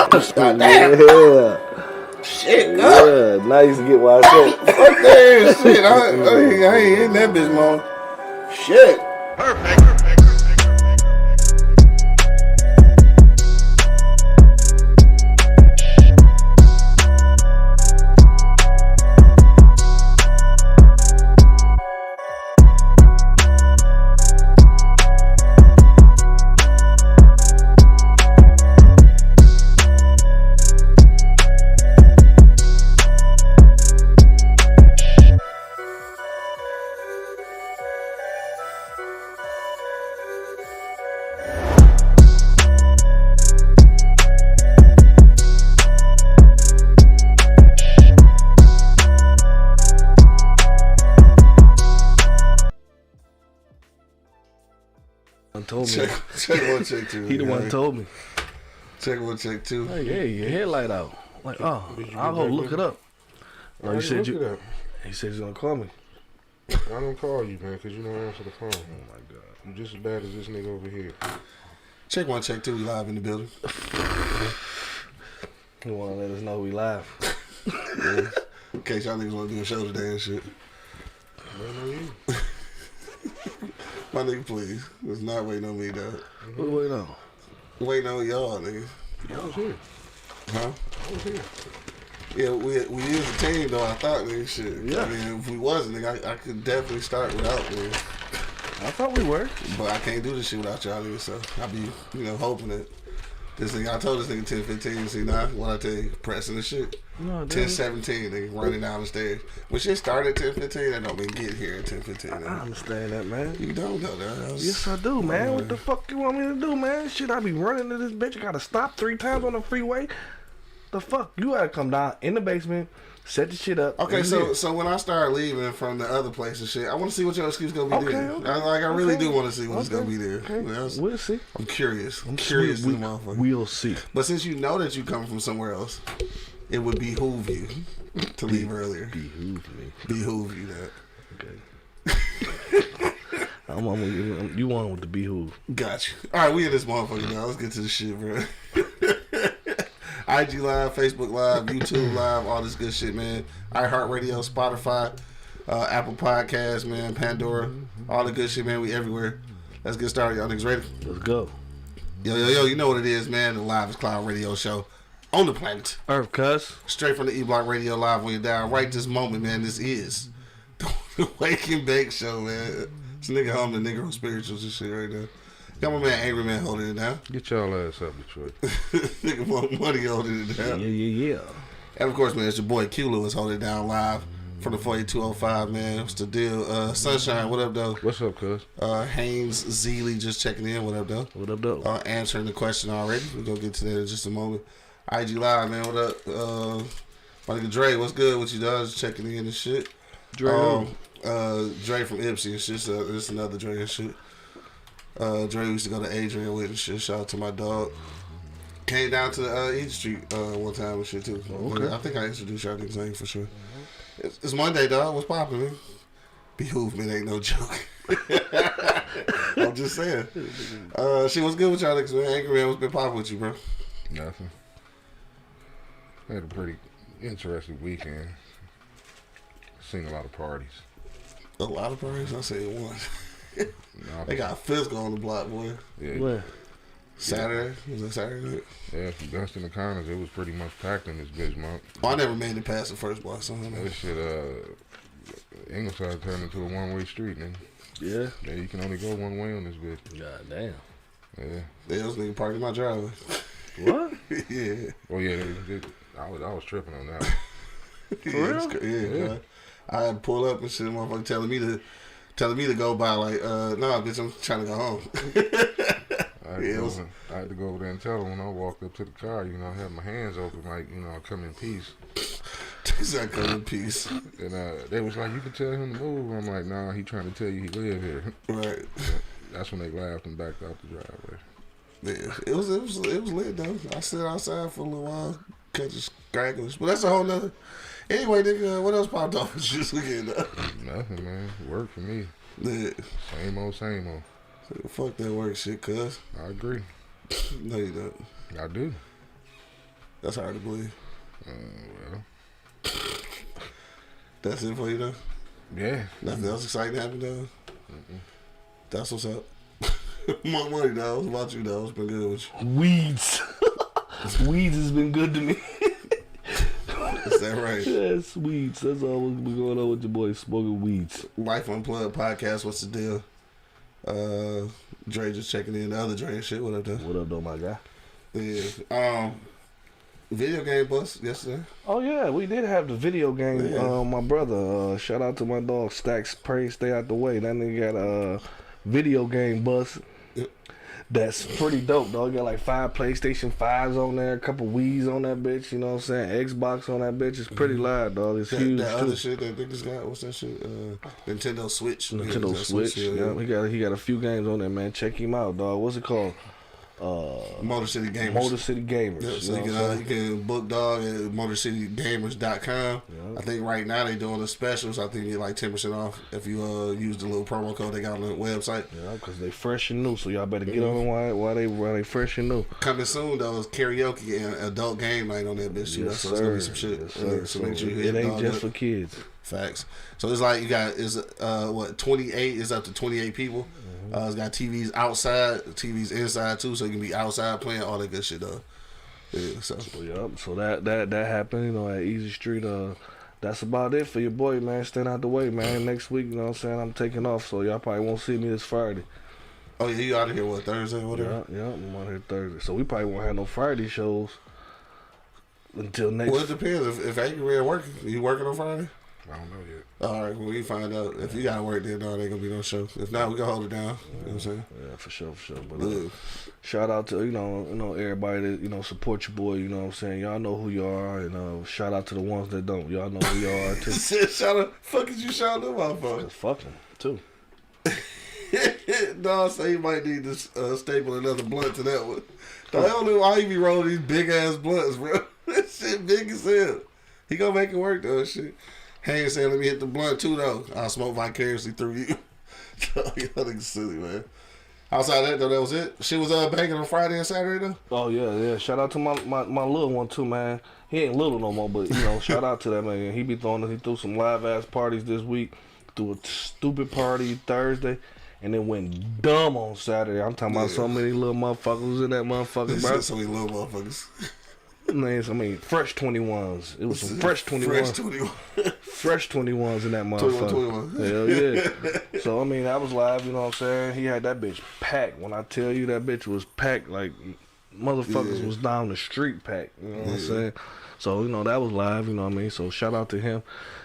God damn. Yeah. Shit, God. Yeah. Now you get why I said. Fuck that shit. I ain't in that bitch, man. Shit. Perfect. Told me. Check one, check two. He the one told me. Check one, check two. Like, hey, your headlight out. Like, oh, I'll go look it up. No, you said you. He said he's gonna call me. I don't call you, man, because you don't answer the phone. Oh my god, you just as bad as this nigga over here. Check one, check two. We live in the building. You wanna let us know we live? Yeah. In case y'all niggas want to do a show today and shit. Waiting on you. My nigga, please. It's not waiting on me, dog. What wait on? Waiting on y'all, nigga. I was here. Huh? I was here. Yeah, we is a team, though. I thought, nigga, shit. Yeah. I mean, if we wasn't, nigga, I could definitely start without, nigga. I thought we were. But I can't do this shit without y'all, nigga, so I be, hoping that this nigga, I told this nigga 10-15, see, now, what I tell you, pressing the shit. No, 10-17, nigga, running down the stairs. When shit started at 10-15, that don't mean get here at 10-15. I understand that, man. You don't know that. Yes, I do, man. What the fuck you want me to do, man? Shit, I be running to this bitch. I gotta stop 3 times on the freeway. The fuck? You gotta come down in the basement, set the shit up. Okay, so when I start leaving from the other place and shit, I want to see what your excuse gonna be there. Okay. I really do want to see what's gonna be there. Okay. We'll see. I'm curious. I'm curious, motherfucker. We'll see. But since you know that you come from somewhere else, it would behoove you to leave earlier. Behoove you that. Okay. You want with the behoove. Got you. All right, we in this motherfucker now. Let's get to the shit, bro. IG Live, Facebook Live, YouTube Live, all this good shit, man. iHeartRadio, Spotify, Apple Podcasts, man, Pandora, all the good shit, man. We everywhere. Let's get started. Y'all niggas ready? Let's go. Yo, you know what it is, man. The Live Cloud Radio Show on the planet. Earth, cuz. Straight from the E-Block Radio Live on your dial. Right this moment, man. This is the Wake and Bake Show, man. This nigga home the Negro spirituals and shit right now. Got my man Angry Man holding it down. Get y'all ass up, Detroit. Nigga Money holding it down. Yeah. And of course, man, it's your boy Q Lewis holding it down live from the 48205, man. What's the deal? Sunshine, what up, though? What's up, cuz? Haynes Zeeley just checking in. What up, though? What up, though? Answering the question already. We're going to get to that in just a moment. IG Live, man. What up? My nigga Dre, what's good with you, dog? Just checking in and shit. Dre from Ipsy and shit. So this is another Dre and shit. Dre used to go to Adrian with and shit. Shout out to my dog. Came down to the East Street one time and shit too. Okay. I think I introduced y'all niggas name for sure. It's Monday, dog. What's poppin', man? Behoove, man, ain't no joke. I'm just saying. Shit, what's good with y'all niggas, man? Angry Man, what's been poppin' with you, bro? Nothing. Had a pretty interesting weekend. Seen a lot of parties. A lot of parties? I say one. No, They got physical on the block, boy. Yeah. Where? Saturday? Was that Saturday night? Yeah, from Dustin to Connors, it was pretty much packed in this bitch, man. Oh, I never made it past the first block, so That shit, Ingleside turned into a one-way street, nigga. Yeah. Yeah, you can only go one way on this bitch. God damn. Yeah. Those niggas parked in my driveway. What? Yeah. Oh yeah, I was tripping on that one. For real? Yeah. I had to pull up and shit, motherfucker telling me to go by like, nah, bitch, I'm trying to go home. I had to go over there and tell them when I walked up to the car, I had my hands open, like, I come in peace. I come in peace. And they was like, you can tell him to move. I'm like, nah, he trying to tell you he live here. Right. That's when they laughed and backed out the driveway. Yeah, it was lit though. I sat outside for a little while, catching scragglers, but that's a whole nother. Anyway, nigga, what else popped off with you this weekend? Nothing, man. Work for me. Yeah. Same old. Fuck that work shit, cuz. I agree. No, you don't. I do. That's hard to believe. Well. That's it for you, though? Yeah. Nothing else exciting happened, though? That's what's up. More money, though. What about you, though? It's been good with you. Weeds. Weeds has been good to me. Is that right? Yes, weeds. That's all what's been going on with your boy smoking weeds. Life Unplugged podcast. What's the deal? Dre just checking in. The other Dre and shit. What up, though? What up, though, my guy? Yeah. Video game bus yesterday. Oh yeah, we did have the video game. Yeah. My brother, shout out to my dog Stacks. Pray stay out the way. That nigga got a video game bus. Yep. That's pretty dope, dog. Got like 5 PlayStation 5s on there, a couple Wii's on that bitch. You know what I'm saying? Xbox on that bitch. It's pretty loud, dog. It's huge. That too. other shit that niggas got. What's that shit? Nintendo Switch. Nintendo Switch. Yeah, he got a few games on there, man. Check him out, dog. What's it called? Motor City Gamers. Motor City Gamers. Yeah, so you can book dog at motorcitygamers.com. Yeah. I think right now they doing the specials. I think you get like 10% off if you use the little promo code they got on the website. Yeah, because they fresh and new, so y'all better get on while they fresh and new. Coming soon though is karaoke and adult game night on that bitch. Yes, so it's gonna be some shit. Yes, sir. So make sure you it hit ain't dog just up. for kids. Facts. So it's like you got 28 is up to 28 people. It's got TVs outside, TVs inside too, so you can be outside playing all that good shit though. Yeah, so that happened, you know, at Easy Street. That's about it for your boy, man. Stand out the way, man. Next week, you know what I'm saying, I'm taking off, so y'all probably won't see me this Friday. oh yeah, you out of here what, Thursday or whatever? Yeah, I'm out here Thursday, so we probably won't have no Friday shows until next. Well, it depends. If Angry Red working, you working on Friday? I don't know yet. All right, well, we find out. If you got to work there, no, there ain't going to be no show. If not, we can hold it down. You know what I'm saying? Yeah, for sure. But Yeah. shout out to, you know, everybody that, you know, support your boy, you know what I'm saying? Y'all know who you are, and shout out to the ones that don't. Y'all know who you are, too. Shout out. Fuck is you shout them out for? Just fuck them, too. No, so you might need to staple another blunt to that one. I don't know why you be rolling these big ass blunts, bro. That shit big as hell. He gonna make it work though, shit. Haynes said, let me hit the blunt too though. I'll smoke vicariously through you. Y'all niggas silly, man. Outside that though, that was it. She was banging on Friday and Saturday though? Oh, yeah. Shout out to my little one, too, man. He ain't little no more, but, you know, shout out to that, man. He threw some live-ass parties this week. Threw a stupid party Thursday. And then went dumb on Saturday. I'm talking about so many little motherfuckers in that motherfucker, bro. So many little motherfuckers. Fresh 21s. It was some fresh 21s. Fresh 21. Fresh 21s in that motherfucker. 21. Hell yeah. So, that was live, you know what I'm saying? He had that bitch packed. When I tell you that bitch was packed, like, motherfuckers was down the street packed. You know what I'm saying? So, that was live, you know what I mean? So, shout out to him.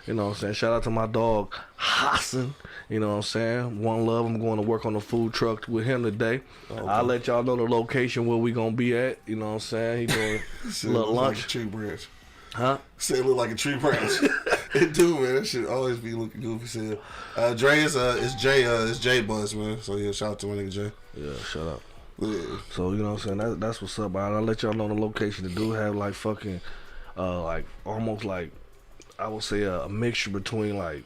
You know what I'm saying? Shout out to my dog, Hassan. You know what I'm saying? One love. I'm going to work on the food truck with him today. Okay. I'll let y'all know the location where we going to be at. You know what I'm saying? He doing a little lunch. Like a tree branch. Huh? Say it look like a tree branch. It do, man. That shit always be looking goofy. Dre is Jay Buzz, man. So, yeah, shout out to my nigga Jay. Yeah, shout out. Yeah. So, you know what I'm saying? That's what's up. I'll let y'all know the location. The dude have, like, fucking, like, almost like, I would say a mixture between like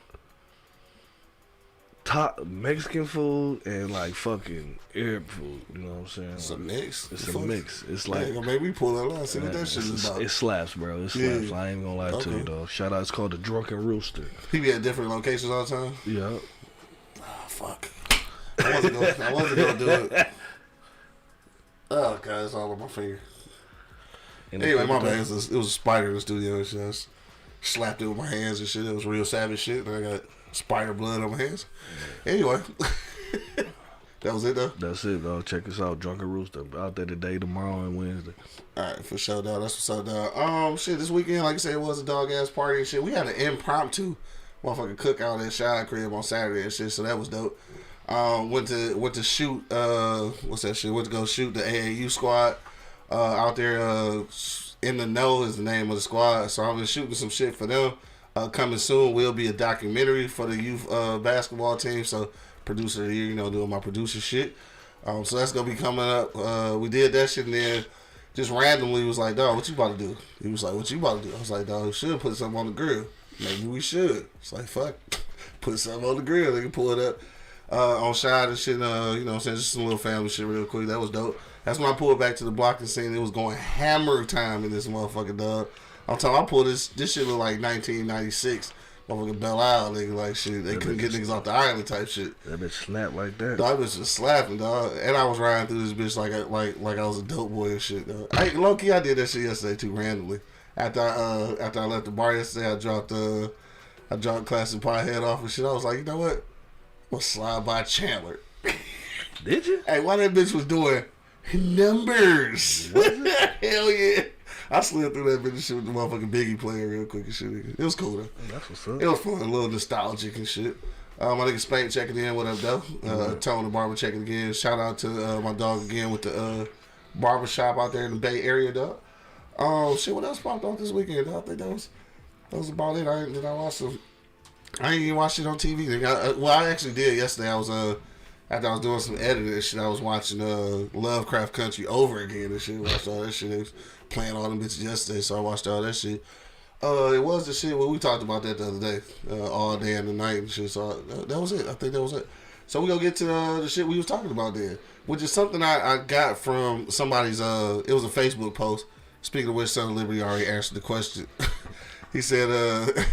top Mexican food and like fucking Arab food. You know what I'm saying? It's a mix. It's a mix. It's like maybe we pull that out. See what that shit is about. It slaps, bro. It slaps. Yeah. I ain't gonna lie to you, though. Shout out. It's called the Drunken Rooster. He be at different locations all the time. Yeah. Oh fuck. I wasn't gonna do it. Oh god, it's all on my finger. Anyway, my bad. It was a spider in the studio and shit. I just slapped it with my hands and shit. It was real savage shit. And I got spider blood on my hands. Anyway. That was it though? That's it, though. Check us out. Drunken Rooster. Out there today, tomorrow, and Wednesday. Alright, for sure, dog. That's what's up, dog. Shit, this weekend, like I said, it was a dog ass party and shit. We had an impromptu motherfucking cookout at Shy Crib on Saturday and shit, so that was dope. Went to shoot what's that shit? Went to go shoot the AAU squad out there. In the Know is the name of the squad. So I've been shooting some shit for them. Coming soon will be a documentary for the youth basketball team. So producer of the year, doing my producer shit. So that's gonna be coming up. We did that shit and then just randomly was like, dog, what you about to do? He was like, what you about to do? I was like, dog, we should put something on the grill. Maybe we should. It's like, fuck, put something on the grill. They can pull it up on Shine and shit. You know what I'm saying? Just some little family shit real quick. That was dope. That's when I pulled back to the block and seen it was going hammer time in this motherfucker, dog. I'm talking, I pulled this shit look like 1996. Motherfucking Belle Isle, nigga, like shit. They couldn't get niggas off the island type shit. That bitch snapped like that. Dog, bitch was slapping, dog. And I was riding through this bitch like I was a dope boy and shit, dog. Low key, I did that shit yesterday too, randomly. After I left the bar yesterday, I dropped Classic Piehead off and shit. I was like, you know what? I'm gonna slide by Chandler. Did you? Hey, why that bitch was doing numbers? Hell yeah. I slid through that bitch and shit with the motherfucking Biggie playing real quick and shit. It was cool though. That's what's up. It was fun, a little nostalgic and shit. My nigga Spank checking in, what up though? Tone the barber checking again. Shout out to my dog again with the barber shop out there in the Bay Area, dog. Shit, what else popped off this weekend, dog? I think that was about it. I didn't even watch it on TV. I actually did yesterday. I was after I was doing some editing and shit, I was watching Lovecraft Country over again and shit. Watched all that shit. They was playing all them bitches yesterday, so I watched all that shit. It was the shit, we talked about that the other day, all day and the night and shit, so that was it. I think that was it. So we gonna get to the shit we was talking about then, which is something I got from somebody's, it was a Facebook post. Speaking of which, Son of Liberty already answered the question. He said,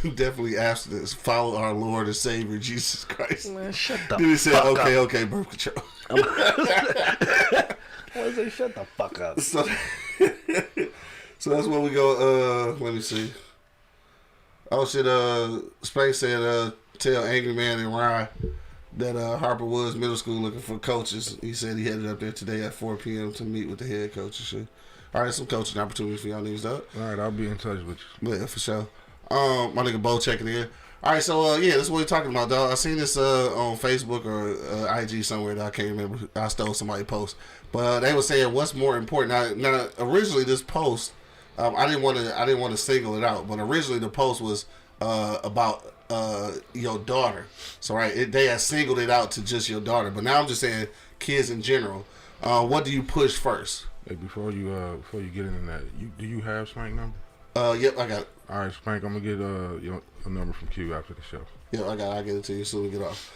definitely abstinence. Follow our Lord and Savior, Jesus Christ. Man, shut the fuck up. Then he said, okay, birth control. I was like, shut the fuck up. So that's where we go, let me see. Oh shit, Space said, tell Angry Man and Rye that Harper Woods Middle School looking for coaches. He said he headed up there today at 4 p.m. to meet with the head coach and shit. All right, some coaching opportunities for y'all niggas, dog. All right, I'll be in touch with you. Yeah, for sure. My nigga Bo checking in. All right, so yeah, this is what we're talking about, dog. I seen this on Facebook or IG somewhere that I can't remember. I stole somebody's post, but they were saying what's more important. Now originally this post, I didn't want to single it out, but originally the post was about your daughter. So right, they had singled it out to just your daughter, but now I'm just saying kids in general. What do you push first? Hey, before you get into that, do you have Spank number? Yep, I got it. All right, Spank, I'm gonna get a number from Q after the show. Yep, I'll get it to you as soon as we get off.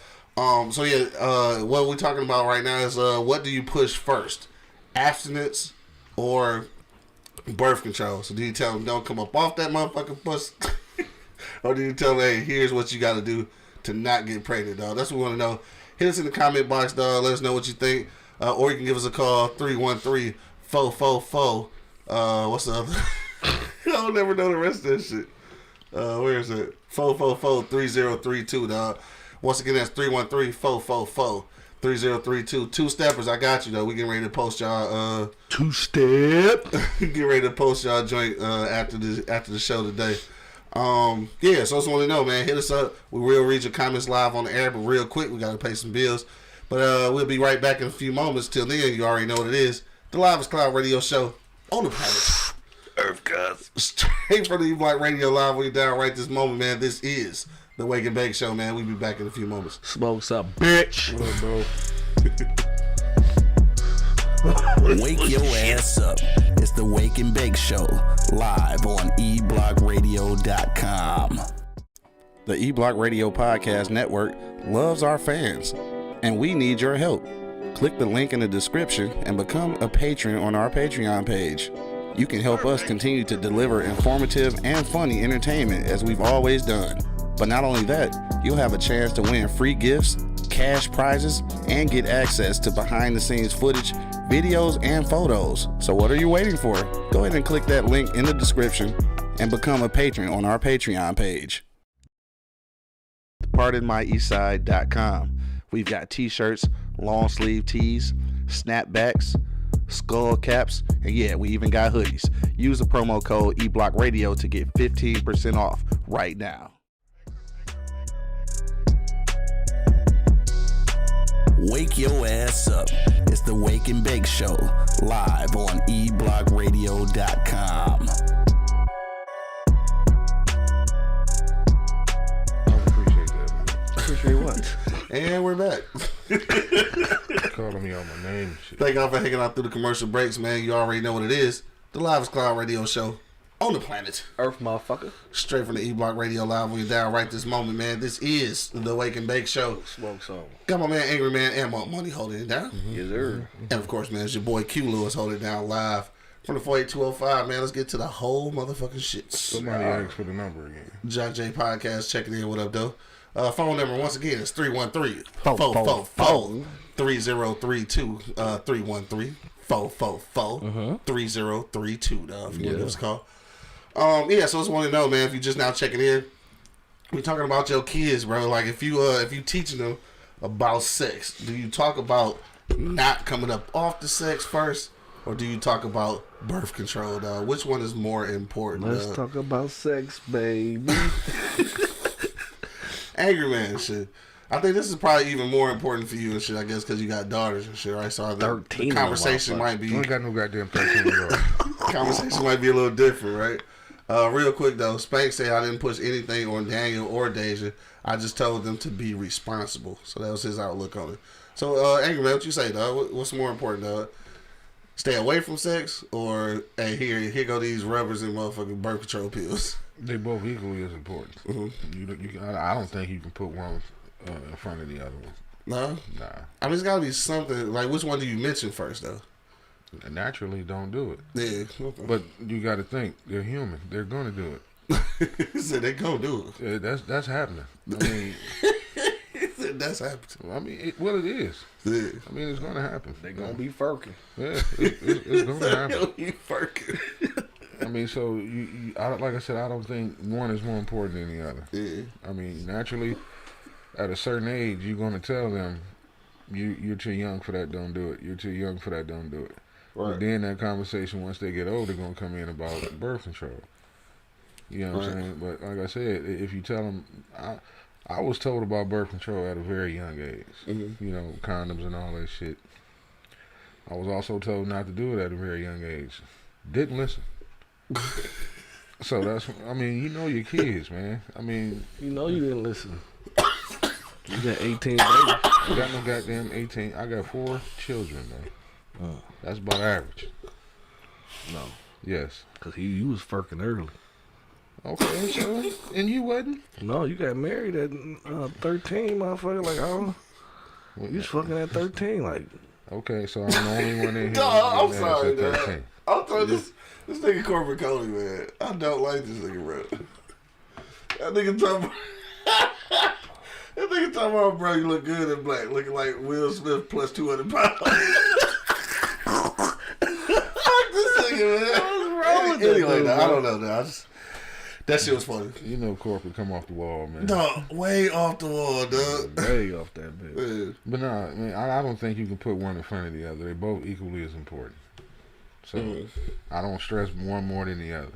So yeah, what we're talking about right now is what do you push first, abstinence or birth control? So do you tell them don't come up off that motherfucking bus, or do you tell them, hey, here's what you got to do to not get pregnant, dog? That's what we want to know. Hit us in the comment box, dog. Let us know what you think, or you can give us a call 313-444. What's the other? I don't never know the rest of that shit. Where is it? 444-3032, dog. Once again, that's 313-444-3032. Two steppers, I got you though. We getting ready to post y'all. Two step. Get ready to post y'all joint after the show today. Yeah. So I just want to know, man. Hit us up. We will read your comments live on the air, but real quick, we gotta pay some bills. But we'll be right back in a few moments. Till then, you already know what it is. The Live is Cloud Radio Show on the planet Earth Gods. Straight from the E-Block Radio Live. We down right this moment, man. This is the Wake and Bake Show, man. We'll be back in a few moments. Smokes up, bitch. What up, bro? Wake your ass up. It's the Wake and Bake Show, live on eblockradio.com. The E-Block Radio Podcast Network loves our fans, and we need your help. Click the link in the description and become a patron on our Patreon page. You can help us continue to deliver informative and funny entertainment as we've always done. But not only that, you'll have a chance to win free gifts, cash prizes, and get access to behind-the-scenes footage, videos, and photos. So what are you waiting for? Go ahead and click that link in the description and become a patron on our Patreon page. PardonMyEastside.com. We've got t-shirts, long sleeve tees, snapbacks, skull caps, and yeah, we even got hoodies. Use the promo code eBlockRadio to get 15% off right now. Wake your ass up. It's the Wake and Bake Show, live on eblockradio.com. I appreciate that, man. Appreciate what? And we're back. Calling me out my name and shit. Thank y'all for hanging out through the commercial breaks, man. You already know what it is. The Live is Cloud Radio Show on the planet. Earth, motherfucker. Straight from the E-Block Radio Live. We're down right this moment, man. This is the Wake and Bake Show. Smoke some. Got my man Angry Man and Mark Money holding it down. Yes, sir. And of course, man, it's your boy Q Lewis holding it down live from the 48205, man. Let's get to the whole motherfucking shit. Somebody asked for the number again. John J Podcast checking in. What up, though? Phone number once again is 313-444-3032. 313-444-3032. If you want to give us a call. So I just want to know, man, if you're just now checking in, we talking about your kids, bro. Like if you teaching them about sex, do you talk about not coming up off the sex first, or do you talk about birth control, dog? Which one is more important? Let's talk about sex, baby. Angry Man shit. I think this is probably even more important for you and shit, I guess, because you got daughters and shit, right? So the conversation might be... I ain't got no goddamn 13-year-old. Conversation might be a little different, right? Real quick, though, Spank said I didn't push anything on Daniel or Deja. I just told them to be responsible. So that was his outlook on it. So, Angry Man, what you say, dog? What's more important, dog? Stay away from sex, or, hey, here go these rubbers and motherfucking birth control pills? They both equally as important. I don't think you can put one in front of the other one. No? Nah. I mean, it's got to be something. Like, which one do you mention first, though? Naturally, don't do it. Yeah. Okay. But you got to think, they're human. They're going to do it. He said they going to do it. Yeah, that's happening. I mean... He said that's happening. I mean, it is. Yeah. I mean, it's going to happen. They going to be furking. Yeah, it's going to happen. They'll be furking. I mean, so like I said, I don't think one is more important than the other. Yeah. I mean, naturally, at a certain age, you're going to tell them, you're too young for that, don't do it. You're too young for that, don't do it. Right. But then that conversation, once they get older, going to come in about birth control. You know what I'm saying? But like I said, if you tell them, I was told about birth control at a very young age. Mm-hmm. You know, condoms and all that shit. I was also told not to do it at a very young age. Didn't listen. So that's, I mean, you know your kids, man. I mean, you know you didn't listen. You got 18 babies. I got no goddamn 18. I got 4 children, man. That's about average. No. Yes. Cause you was fucking early. Okay, so and you wasn't? No, you got married at 13, motherfucker. Like you was fucking at 13, like. Okay, so I'm the only one in here. No, I'm sorry, man. I'm sorry, this nigga Corbin Cody, man. I don't like this nigga, bro. That nigga talking about, bro, you look good in black, looking like Will Smith plus 200 pounds. Fuck this nigga, man. What's wrong with that? Anyway, I don't know, man. That shit was funny. You know corporate come off the wall, man. No, way off the wall, dog. Way off that bitch. Yeah. But nah, man, I don't think you can put one in front of the other. They're both equally as important. So I don't stress one more than the other.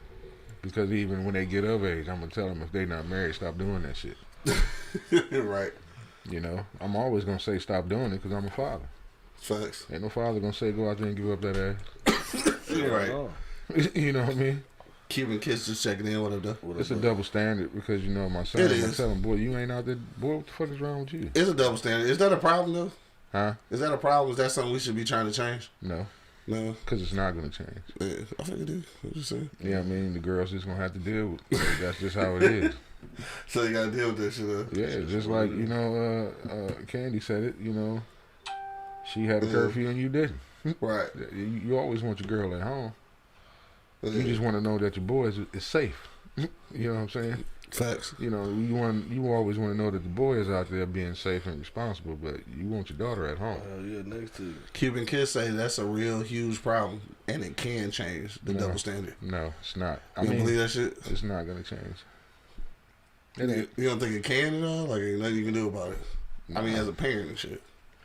Because even when they get of age, I'm going to tell them if they're not married, stop doing that shit. Right. You know, I'm always going to say stop doing it because I'm a father. Facts. Ain't no father going to say go out there and give up that ass. You're right. You know what I mean? Cuban kids just checking in. What up, though? It's a double standard because, you know, my son, I tell him, boy, you ain't out there. Boy, what the fuck is wrong with you? It's a double standard. Is that a problem, though? Huh? Is that a problem? Is that something we should be trying to change? No. No? Because it's not going to change. Yeah, I think it is. I'm just saying. Yeah, I mean, the girls just going to have to deal with it. That's just how it is. So you got to deal with that shit, though. Yeah, just like, you know, Candy said it, you know, she had a curfew and you didn't. Right. You always want your girl at home. You just want to know that your boy is safe. You know what I'm saying? Facts. You know, you always want to know that the boy is out there being safe and responsible, but you want your daughter at home. Yeah, next to you. Cuban kids say that's a real huge problem, and it can change the double standard. No, it's not. You don't believe that shit? It's not going to change. You don't think it can at all? Like, ain't nothing you can do about it? No. I mean, as a parent and shit.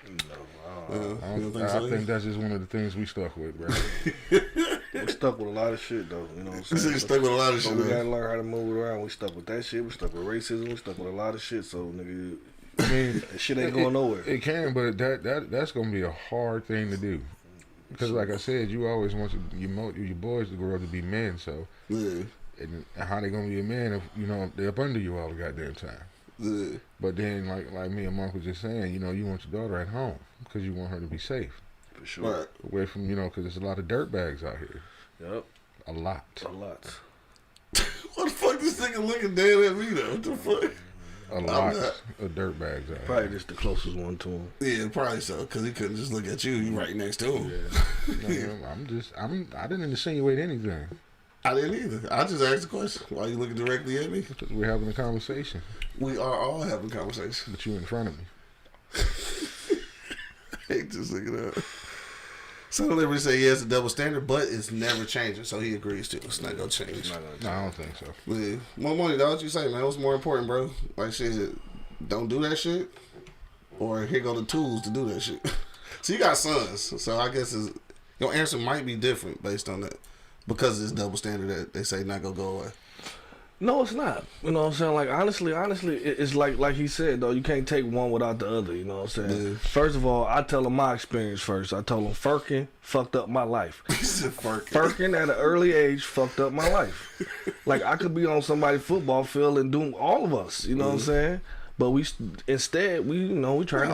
No, I think that's just one of the things we stuck with, bro. We stuck with a lot of shit, though. You know what I'm saying? We stuck with a lot of shit. We gotta learn how to move it around. We stuck with that shit. We stuck with racism. We stuck with a lot of shit. So, nigga, I mean, that shit ain't going nowhere. It can, but that's gonna be a hard thing to do. Because, like I said, you always want your boys to grow up to be men. So, yeah. And how they gonna be a man if you know they're up under you all the goddamn time? Yeah. But then, like me and Mark was just saying, you know, you want your daughter at home because you want her to be safe. For sure. Right. Away from, you know, because there's a lot of dirt bags out here. Yep. A lot. What the fuck this nigga looking dead at me though? What the fuck? A lot of dirtbags out Probably here. just the closest one to him. Yeah, probably so. Because he couldn't just look at you. You right next to him. Yeah. No, I didn't insinuate anything. I didn't either. I just asked the question. Why you looking directly at me? Because we're having a conversation. We are all having a conversation. But you in front of me. I hate this nigga up. Son of Liberty say, yeah, it's a double standard, but it's never changing. So he agrees to. It's not going to change. No, I don't think so. Yeah. More money, dog. What you say, man? What's more important, bro? Like, shit, don't do that shit? Or here go the tools to do that shit? So you got sons. So I guess your answer might be different based on that. Because it's double standard that they say not going to go away. No, it's not. You know what I'm saying? Like, honestly, it's like he said, though, you can't take one without the other, you know what I'm saying? Yeah. First of all, I tell him my experience first. I told him Firkin fucked up my life. Firkin at an early age fucked up my life. Like, I could be on somebody's football field and do all of us, you know what I'm saying? But we trying to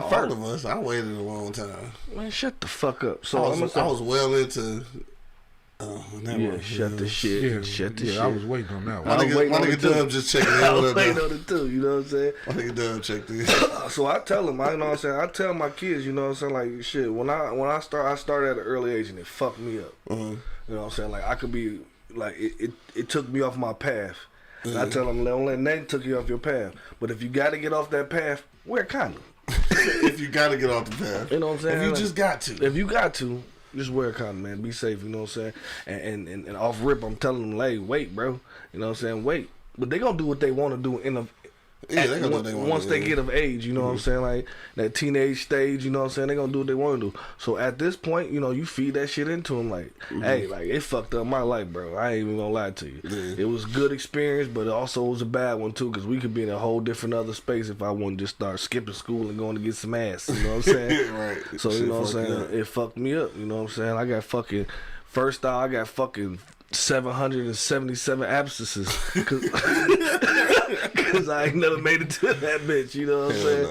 first. All of us. I waited a long time. Man, shut the fuck up. So I was well into... shut the shit. Yeah, shut the shit. I was waiting on that one. My nigga Dub just checking in. I was waiting on it too, you know what I'm saying? My nigga Dub checked in. So I tell them, you know what I'm saying? I tell my kids, you know what I'm saying? Like, shit, when I started at an early age and it fucked me up. You know what I'm saying? Like, I could be, like, it took me off my path. And I tell them, don't let nothing took you off your path. But if you got to get off that path, wear a condom. If you got to get off the path. You know what I'm saying? If you like, just got to. If you got to. Just wear a condom, man. Be safe, you know what I'm saying? And off rip, I'm telling them, like, wait, bro. You know what I'm saying? Wait. But they gonna do what they want to do once they get of age, you know what I'm saying? Like, that teenage stage, you know what I'm saying? They gonna do what they want to do. So at this point, you know, you feed that shit into them, like, hey, like, it fucked up my life, bro. I ain't even gonna lie to you. It was a good experience, but it also was a bad one, too, because we could be in a whole different other space if I wouldn't just start skipping school and going to get some ass, you know what I'm saying? Right. So, you know what I'm saying? It fucked me up, you know what I'm saying? I got fucking, first off, I got fucking 777 abscesses because I ain't never made it to that bitch, you know what I'm saying?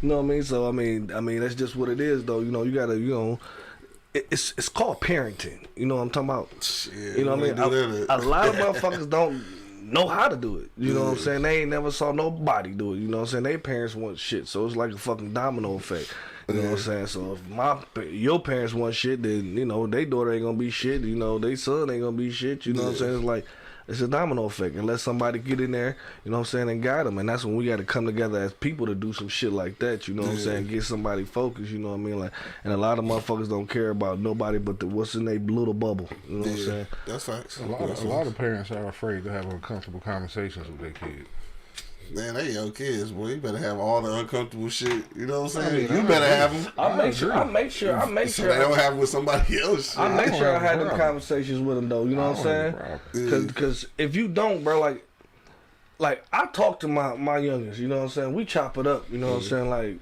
You know what I mean? So I mean that's just what it is, though. You know, you gotta, you know, it's called parenting. You know what I'm talking about? Shit, you know what I mean? A lot of motherfuckers don't know how to do it. You know what I'm saying? They ain't never saw nobody do it. You know what I'm saying? Their parents want shit, so it's like a fucking domino effect. You know what I'm saying? So if your parents want shit, then, you know, their daughter ain't gonna be shit. You know, their son ain't gonna be shit. You know what I'm saying? It's like, it's a domino effect. And let somebody get in there, you know what I'm saying, and guide them. And that's when we got to come together as people to do some shit like that. You know what I'm saying? Get somebody focused. You know what I mean? Like, and a lot of motherfuckers don't care about nobody but what's in their little bubble. You know what I'm saying? That's facts. A lot of parents are afraid to have uncomfortable conversations with their kids. Man, they your kids, boy. You better have all the uncomfortable shit. You know what I'm saying? You better have them. I make sure. So they don't have them with somebody else. I make sure I had them conversations with them, though. You know what I'm saying? Because if you don't, bro, like I talk to my youngest. You know what I'm saying? We chop it up. You know what I'm saying? Like,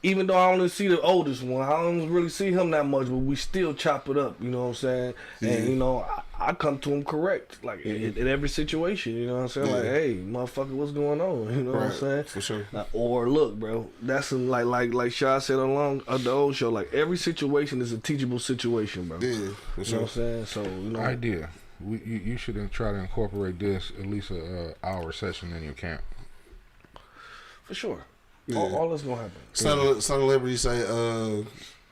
even though I only see the oldest one, I don't really see him that much, but we still chop it up. You know what I'm saying? And you know, I come to him correct, like in every situation. You know what I'm saying? Like, hey, motherfucker, what's going on? You know what I'm saying? For sure. Or look, bro, that's some, like Shaw said along the old show. Like, every situation is a teachable situation, bro. Yeah, for sure. You know what I'm saying? So, you know, idea. You should try to incorporate this at least a hour session in your camp. For sure. Yeah. All that's gonna happen. Son of Liberty say,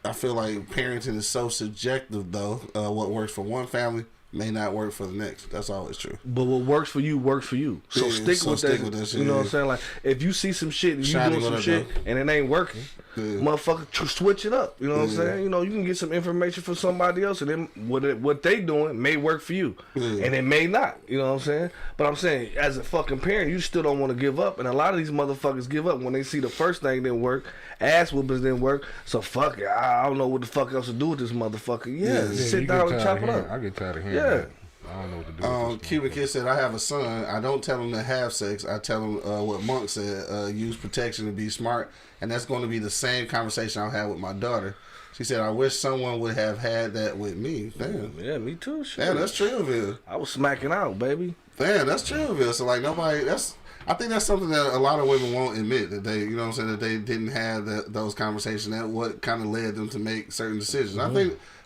I feel like parenting is so subjective, though. What works for one family may not work for the next. That's always true. But what works for you works for you. So stick with that shit. You know what I'm saying? Like, if you see some shit and you doing some shit and it ain't working, motherfucker, switch it up. You know what I'm saying? You know, you can get some information from somebody else, and then what they doing may work for you, and it may not. You know what I'm saying? But I'm saying, as a fucking parent, you still don't want to give up, and a lot of these motherfuckers give up when they see the first thing didn't work, ass whoopers didn't work. So fuck it, I don't know what the fuck else to do with this motherfucker. Sit down and chop it up. I get tired of hearing that. I don't know what to do with this. Cuban Kid said, I have a son. I don't tell him to have sex. I tell him what Monk said, use protection and be smart. And that's going to be the same conversation I'll have with my daughter. She said, I wish someone would have had that with me. Damn. Yeah, me too. Shit. Damn, that's Trillville. I was smacking out, baby. Damn, that's Trillville. So, like, I think that's something that a lot of women won't admit, that they, you know what I'm saying, that they didn't have those conversations. That what kind of led them to make certain decisions.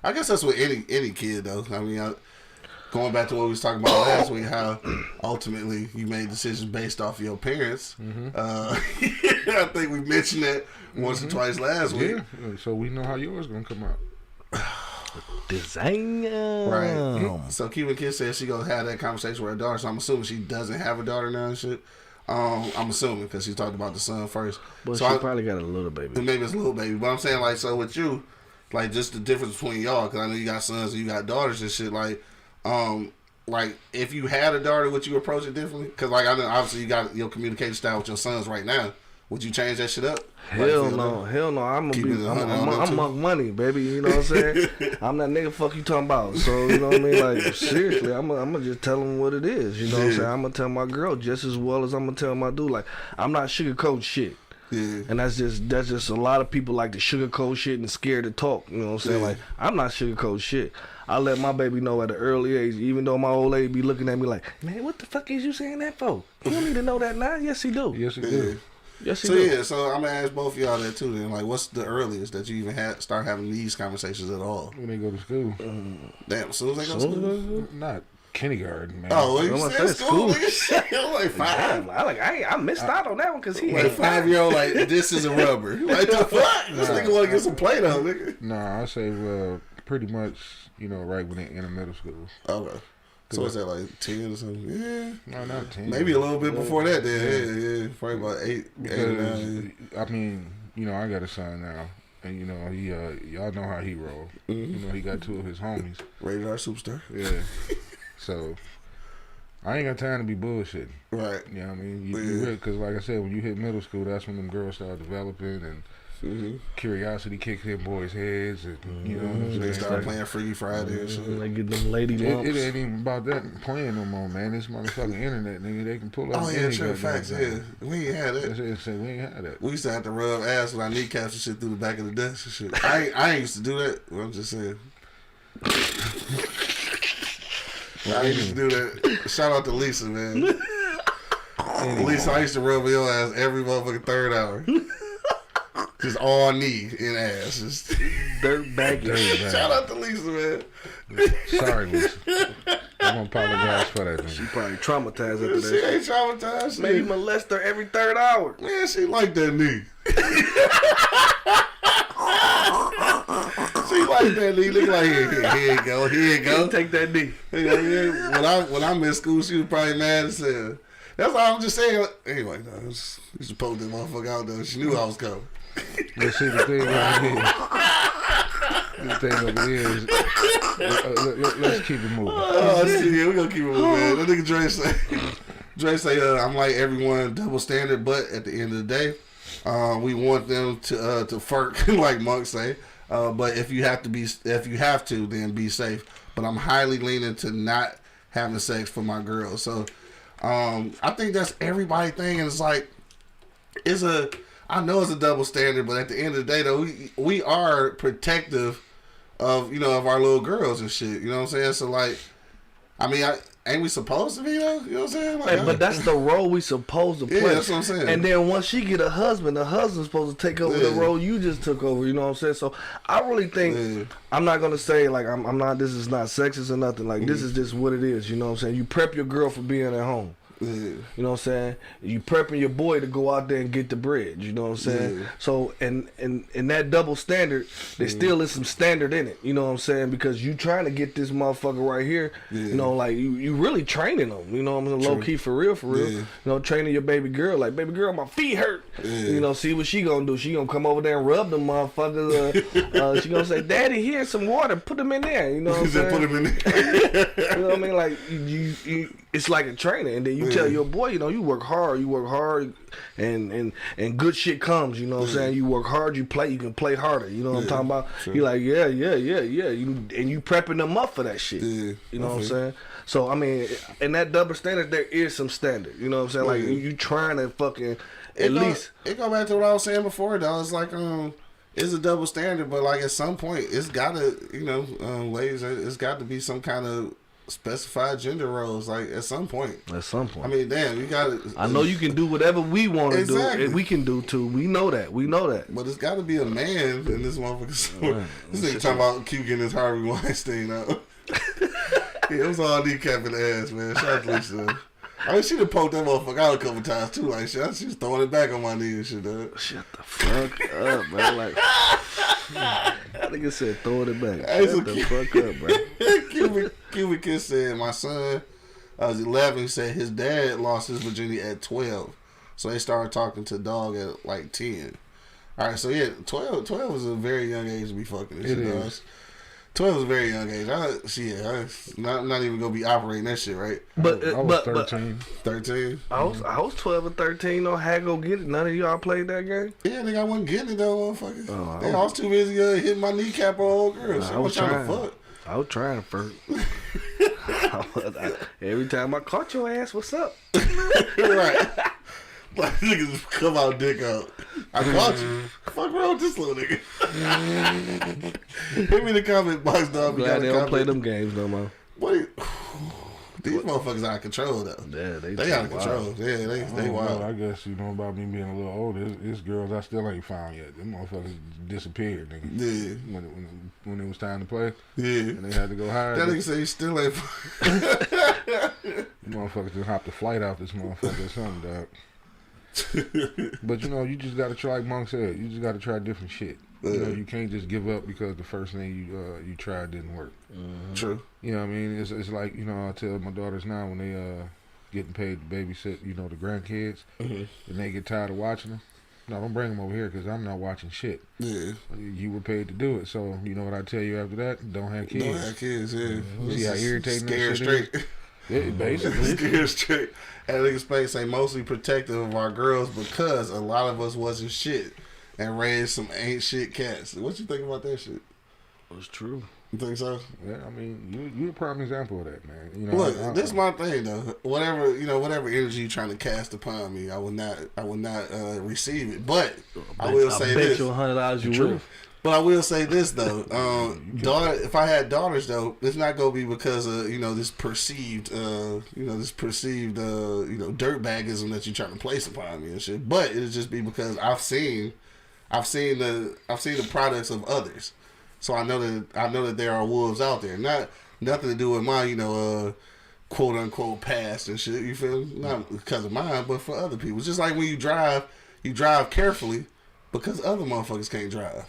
I guess that's with any kid, though. I mean, going back to what we was talking about last week, how ultimately you made decisions based off of your parents. I think we mentioned that once or twice last week. Yeah, so we know how yours gonna come out. Design. Right. So Cuban Kid said she gonna have that conversation with her daughter. So I'm assuming she doesn't have a daughter now and shit. I'm assuming because she talked about the son first. But so she probably got a little baby. Maybe it's a little baby. But I'm saying like, so with you, like just the difference between y'all, because I know you got sons and you got daughters and shit. Like if you had a daughter, would you approach it differently? Because like I know obviously you got your communication style with your sons right now. Would you change that shit up? Hell no. I'm Monk Money, baby. You know what I'm saying? I'm that nigga fuck you talking about. So, you know what I mean? Like, seriously, I'm gonna just tell them what it is. You know what I'm saying? I'm gonna tell my girl just as well as I'm gonna tell my dude. Like, I'm not sugarcoat shit. Yeah. And that's just a lot of people like to sugarcoat shit and scared to talk. You know what I'm saying? Like, I'm not sugarcoat shit. I let my baby know at an early age, even though my old lady be looking at me like, man, what the fuck is you saying that for? You don't need to know that now. Yes, he do. Yes, he do. Yes, he do. So I'm gonna ask both of y'all that too. Then, like, what's the earliest that you even start having these conversations at all? When they go to school. Damn, as soon as they go to school. Not kindergarten, man. Oh, well, you said school. I'm like 5. I missed out on that one because he like 5-year-old. Like, this is a rubber. Like the fuck? This nigga want to get some Play-Doh, nigga. Nah, I say pretty much, right when they enter middle school. Okay. So is that like 10 or something? Yeah. No, not 10. Maybe a little bit before that then. Yeah. Probably about 8. Because, 8 or 9. I mean, I got a son now. And, he, y'all know how he roll. He got 2 of his homies. Rated R superstar. Yeah. So, I ain't got time to be bullshitting. Right. You know what I mean? You really, because like I said, when you hit middle school, that's when them girls start developing and curiosity kicks in boys' heads, and you know what I'm saying. They start playing Freaky Friday and shit. They get them lady lumps. It ain't even about that playing no more, man. This motherfucking internet, nigga, they can pull up. Oh yeah, true facts. Yeah, we ain't had that. We ain't had that. We used to have to rub ass with our kneecaps and shit through the back of the desk and shit. I ain't used to do that. I'm just saying. I used to do that. Shout out to Lisa, man. Lisa, I used to rub your ass every motherfucking third hour. Just all knee and ass. Just dirt bag. Shout out to Lisa, man. Sorry, Lisa. I'm gonna apologize for that. She probably traumatized after that. She ain't traumatized. Maybe molest her every third hour. Man, she like that knee. She like that knee. Look like here you go. Here you go. Take that knee. When I'm in school, she was probably mad as hell. That's all I'm just saying. Anyway, no, you should poke that motherfucker out though. She knew I was coming. Let's see the thing over here. The thing over here is, let's keep it moving. Oh shit, yeah, we gonna keep it moving, man. That nigga Dre say, I'm like everyone, double standard, but at the end of the day, we want them to furk, like Monk say. But if you have to, then be safe. But I'm highly leaning to not having sex for my girl. So, I think that's everybody's thing, and it's like, I know it's a double standard, but at the end of the day, though, we are protective of of our little girls and shit. You know what I'm saying? So like, I mean, ain't we supposed to be though? You know what I'm saying? Like, hey, but that's the role we supposed to play. Yeah, that's what I'm saying. And then once she get a husband, the husband's supposed to take over the role you just took over. You know what I'm saying? So I really think I'm not gonna say like I'm not. This is not sexist or nothing. Like this is just what it is. You know what I'm saying? You prep your girl for being at home. Yeah. You know what I'm saying? You prepping your boy to go out there and get the bread. You know what I'm saying? Yeah. So and that double standard, there still is some standard in it. You know what I'm saying? Because you trying to get this motherfucker right here. Yeah. You know, like you really training them. You know what I'm saying? Low key for real. Yeah. You know, training your baby girl. Like, baby girl, my feet hurt. Yeah. You know, see what she gonna do. She gonna come over there and rub them motherfuckers. She gonna say, "Daddy, here's some water. Put them in there." You know what I'm saying? Put them in there. You know what I mean? Like you it's like a trainer, and then you tell your boy, you work hard, and good shit comes. You know what I'm saying? You work hard, you can play harder. You know what I'm talking about? Sure. You're like, yeah. You prepping them up for that shit. Yeah. You know what I'm saying? So I mean, in that double standard, there is some standard. You know what I'm saying? Like you trying to fucking least. It go back to what I was saying before, though. It's like it's a double standard, but like at some point, it's gotta, ladies, it's got to be some kind of specified gender roles, like at some point. I mean, damn, you got to. I know you can do whatever we want to do, and we can do too. We know that. But it's got to be a man in this motherfucker. This nigga talking about Q getting his Harvey Weinstein out. it was all kneecap in the ass, man. Shout out to Lisa. I mean, she done poked that motherfucker out a couple times too. Like, shit, she was throwing it back on my knee and shit, dog. Shut the fuck up, bro. Like, that nigga said throwing it back. Hey, Shut the fuck up, bro. Cuban Kid said, my son was 11. He said his dad lost his virginity at 12. So they started talking to dog at like 10. All right, so yeah, 12 is a very young age to be fucking. It is. 12 is a very young age. I'm not even gonna be operating that shit, right? But I was 13. 13. I was 12 or 13. No, had go get it. None of y'all played that game. Yeah, nigga, I wasn't getting it though, motherfucker. Oh, I was too busy hitting my kneecap on old girls. I was trying to fuck. I was trying first. Every time I caught your ass, what's up? Right. Like niggas just come out dick out. I caught you. Fuck wrong with this little nigga. Hit me in the comment box, dog. Glad they don't play them games no more. These motherfuckers out of control though. Yeah, they out of control. Yeah, they wild. I guess you know about me being a little older. It's girls I still ain't found yet. Them motherfuckers disappeared, nigga. Yeah. When it was time to play. Yeah. And they had to go hide. That nigga say he still ain't. Motherfuckers just hopped the flight out this motherfucker or something, dog. But you know, you just gotta try, like Monk said, you just gotta try different shit. You know, you can't just give up because the first thing you tried didn't work. True. You know what I mean? It's like, you know, I tell my daughters now when they getting paid to babysit, you know, the grandkids, and they get tired of watching them. No, don't bring them over here because I'm not watching shit. Yeah. You were paid to do it, so you know what I tell you after that? Don't have kids. Don't have kids, yeah. See how irritating that Scared shit straight. is? Yeah, basically. Scared straight. And niggas space say mostly protective of our girls because a lot of us wasn't shit and raised some ain't shit cats. What you think about that shit? It's true. You think so? Yeah, I mean, you a prime example of that, man. You know, Look, this is my thing though. Whatever energy you trying to cast upon me, I will not receive it. But I will say this. I bet you $100 you will. But I will say this though, if I had daughters though, it's not gonna be because of this perceived dirtbagism that you're trying to place upon me and shit. But it'll just be because I've seen the products of others, so I know that there are wolves out there. Nothing to do with my quote unquote past and shit. You feel me? Not because of mine, but for other people. It's just like when you drive carefully because other motherfuckers can't drive.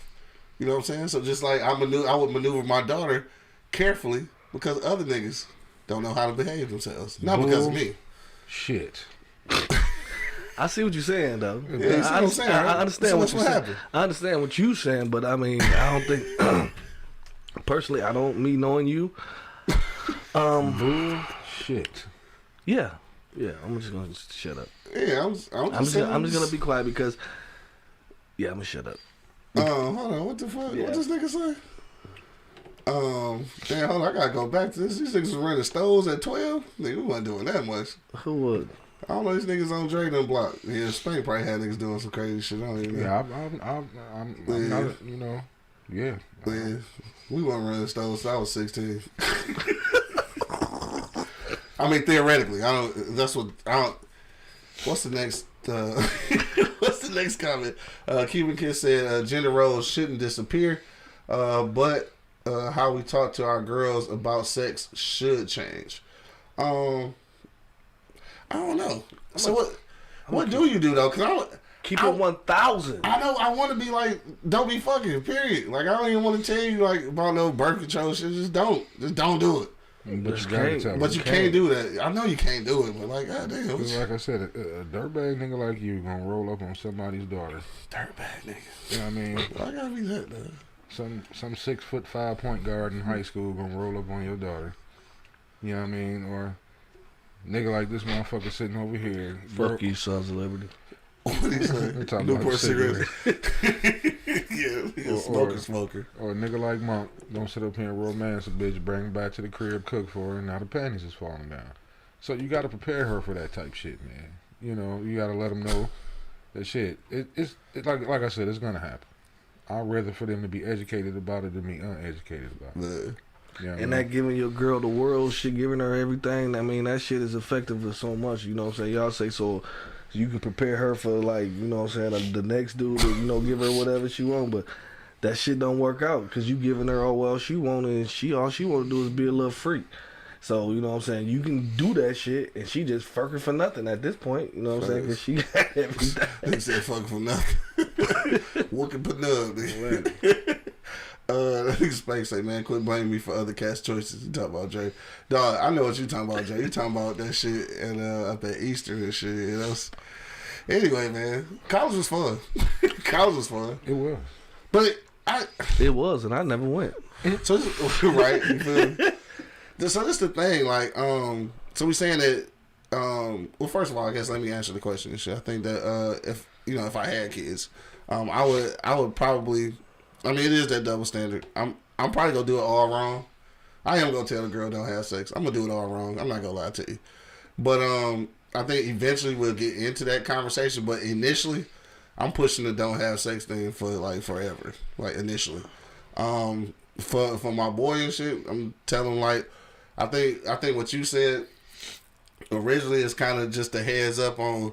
You know what I'm saying? So just like I would maneuver my daughter carefully because other niggas don't know how to behave themselves. Not because of me. Shit. I see what you're saying though. Yeah, you see what I'm saying, right? I understand So what you're saying. happened? I understand what you're saying, but I mean, I don't think personally, I don't me knowing you. Shit. Yeah. I'm just gonna shut up. Yeah, I'm just gonna be quiet because I'm gonna shut up. Hold on, what the fuck? Yeah. What this nigga say? Damn, hold on, I gotta go back to this. These niggas was running stoves at 12? Nigga, we wasn't doing that much. Who would? I don't know, these niggas on Dre done block. Yeah, Spain probably had niggas doing some crazy shit. I don't even know. Yeah, I'm not, you know, yeah. Yeah, we wasn't running stoves, so I was 16. I mean, theoretically, what's the next, what's the next comment? Cuban Kid said, gender roles shouldn't disappear, but how we talk to our girls about sex should change. I don't know. So what do you do though? Cause keep it 1,000. I know. I want to be like, don't be fucking. Period. Like I don't even want to tell you like about no birth control shit. Just don't do it. But you gotta tell. But you can't do that. I know you can't do it. But like, goddamn. Like I said, a dirtbag nigga like you gonna roll up on somebody's daughter. Dirtbag nigga. You know what I mean? Why gotta be that though? Some 6'5" point guard in high school gonna roll up on your daughter. You know what I mean? Or nigga like this motherfucker sitting over here. Fuck you, Sons of Liberty. What do you say? Newport cigarettes. Yeah, he's a smoker. Or a nigga like Monk don't sit up here and romance a bitch, bring her back to the crib, cook for her, and now the panties is falling down. So you got to prepare her for that type shit, man. You know, you got to let them know that shit. It's like I said, it's gonna happen. I'd rather for them to be educated about it than be uneducated about it. Yeah, and that giving your girl the world shit, giving her everything, I mean, that shit is effective for so much, you know what I'm saying? Y'all say so you can prepare her for, like, you know what I'm saying, the next dude to, you know, give her whatever she want, but that shit don't work out because you giving her all she want, and all she want to do is be a little freak. So, you know what I'm saying? You can do that shit, and she just fucking for nothing at this point. You know what I'm saying? Because she got everything. They said fucking for nothing. Walking put up, nigga. Nigga Space say, man, quit blaming me for other cats' choices. You talk about Dre. Dog, I know what you talking about, Dre. You talking about that shit and up at Easter and shit. You know? Anyway, man, college was fun. College was fun. It was. But It was, and I never went. So right, you feel me? So this the thing, like, so we saying that, well, first of all, I guess let me answer the question and shit. I think that if I had kids, I would probably, I mean, it is that double standard. I'm probably gonna do it all wrong. I am gonna tell the girl don't have sex. I'm gonna do it all wrong. I'm not gonna lie to you, but I think eventually we'll get into that conversation. But initially, I'm pushing the don't have sex thing for like forever. Like initially, for my boy and shit, I'm telling like. I think what you said originally is kind of just a heads up on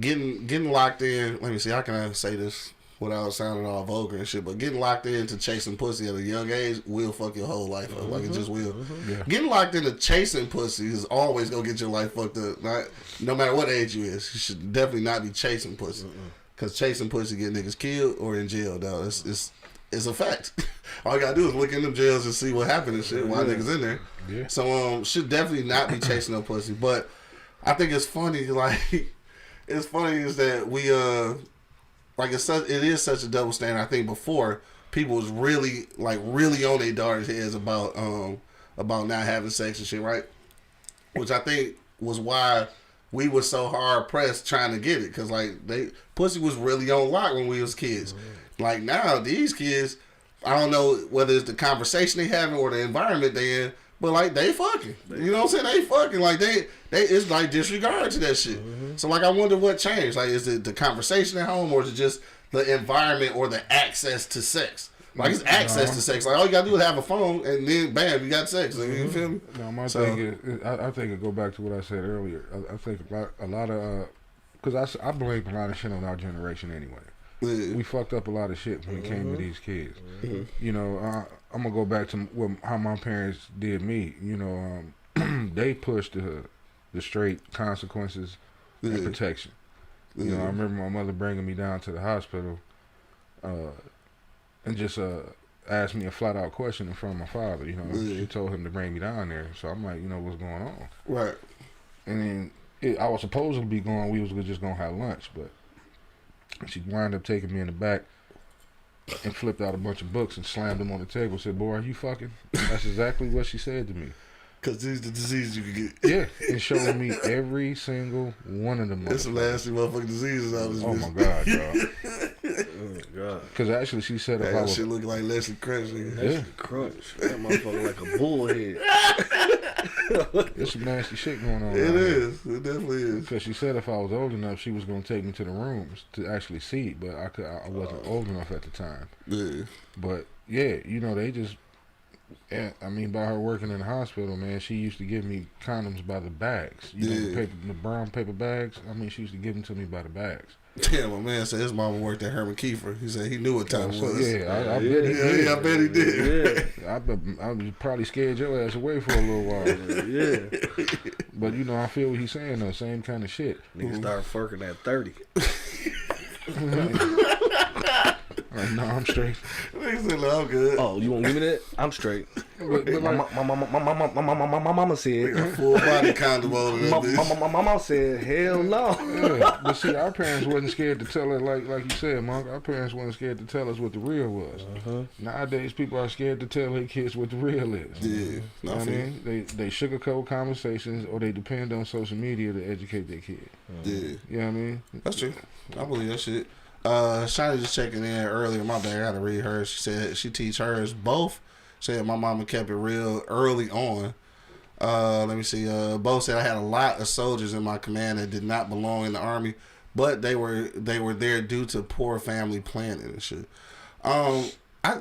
getting locked in. Let me see, how can I say this without sounding all vulgar and shit? But getting locked into chasing pussy at a young age will fuck your whole life up. Like it just will. Yeah. Getting locked into chasing pussy is always gonna get your life fucked up. No matter what age you is, you should definitely not be chasing pussy. Cause chasing pussy get niggas killed or in jail. Though it's a fact. All you gotta do is look in them jails and see what happened and shit. Why niggas in there. Yeah. So should definitely not be chasing no pussy. But I think it's funny, like it's funny is that we like it is such a double standard. I think before people was really on their daughters' heads about not having sex and shit, right? Which I think was why we were so hard pressed trying to get it, cause like pussy was really on lock when we was kids. Like now these kids, I don't know whether it's the conversation they having or the environment they in. But like they fucking, you know what I'm saying? They fucking like they it's like disregard to that shit. So like I wonder what changed. Like is it the conversation at home or is it just the environment or the access to sex? Like it's access to sex. Like all you gotta do is have a phone and then bam, you got sex. Like, you feel me? No, my thing is, I think it go back to what I said earlier. I think a lot of because I blame a lot of shit on our generation anyway. We fucked up a lot of shit when it came to these kids. You know, I'm gonna go back to how my parents did me. You know, they pushed the straight consequences and protection. You know, I remember my mother bringing me down to the hospital, and just asked me a flat out question in front of my father. You know, she told him to bring me down there. So I'm like, you know, what's going on? Right. And then I was supposed to be going. We was just gonna have lunch, but she wound up taking me in the back and flipped out a bunch of books and slammed them on the table. Said, "Boy, are you fucking?" And that's exactly what she said to me. Cause these the diseases you can get. Yeah, and showing me every single one of them. That's some nasty motherfucking diseases out of this. Oh my god, dog. Oh my god. Because actually, she said if I that was shit look like Leslie Crunch, nigga. Leslie Crunch. That motherfucker like a bullhead. There's some nasty shit going on. It is. It definitely is. Because she said if I was old enough, she was gonna take me to the rooms to actually see it, but I wasn't old enough at the time. Yeah. But yeah, you know, they just. I mean, by her working in the hospital, man, she used to give me condoms by the bags. You know, the brown paper bags. I mean, she used to give them to me by the bags. Yeah, my man said his mama worked at Herman Kiefer. He said he knew what time it was. Yeah, I bet he did. Yeah, I bet he did. Yeah. I was probably scared your ass away for a little while. Yeah. But, you know, I feel what he's saying, though. Same kind of shit. Nigga start fucking at 30. No, I'm straight. Nigga said, no, I'm good. Oh, you won't give me that? I'm straight. But my mama said. Full body condom on it. My mama said, hell no. Yeah, but see, our parents wasn't scared to tell us, like you said, Monk. Our parents wasn't scared to tell us what the real was. Nowadays, people are scared to tell their kids what the real is. Yeah, you know what I mean? They sugarcoat conversations, or they depend on social media to educate their kid. Yeah, you know what I mean? That's true. I believe that shit. Shiny just checking in earlier. My bad, I gotta read hers. She said she teach hers both. Said my mama kept it real early on. Let me see. Both said I had a lot of soldiers in my command that did not belong in the army, but they were there due to poor family planning and shit. I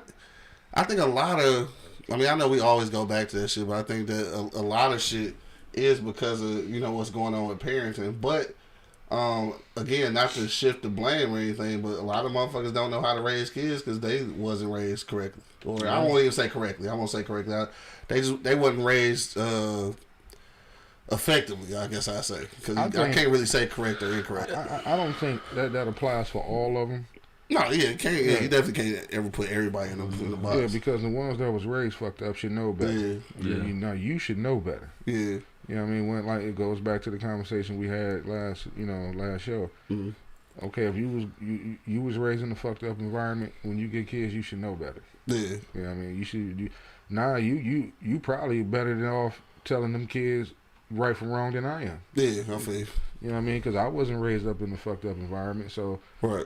think a lot of. I mean, I know we always go back to that shit, but I think that a lot of shit is because of what's going on with parenting. But Again, not to shift the blame or anything, but a lot of motherfuckers don't know how to raise kids because they wasn't raised correctly. Or I won't even say correctly. I won't say correctly. They wasn't raised effectively, I guess I say. Because I can't really say correct or incorrect. I don't think that applies for all of them. No, yeah, you definitely can't ever put everybody in the box. Yeah, because the ones that was raised fucked up should know better. Yeah. You should know better. Yeah. You know what I mean? When, like, it goes back to the conversation we had last show. Mm-hmm. Okay, if you was raised in a fucked up environment, when you get kids, you should know better. Yeah. You know what I mean? You probably better than off telling them kids right from wrong than I am. Yeah, I feel you. You know what I mean? Because I wasn't raised up in a fucked up environment, so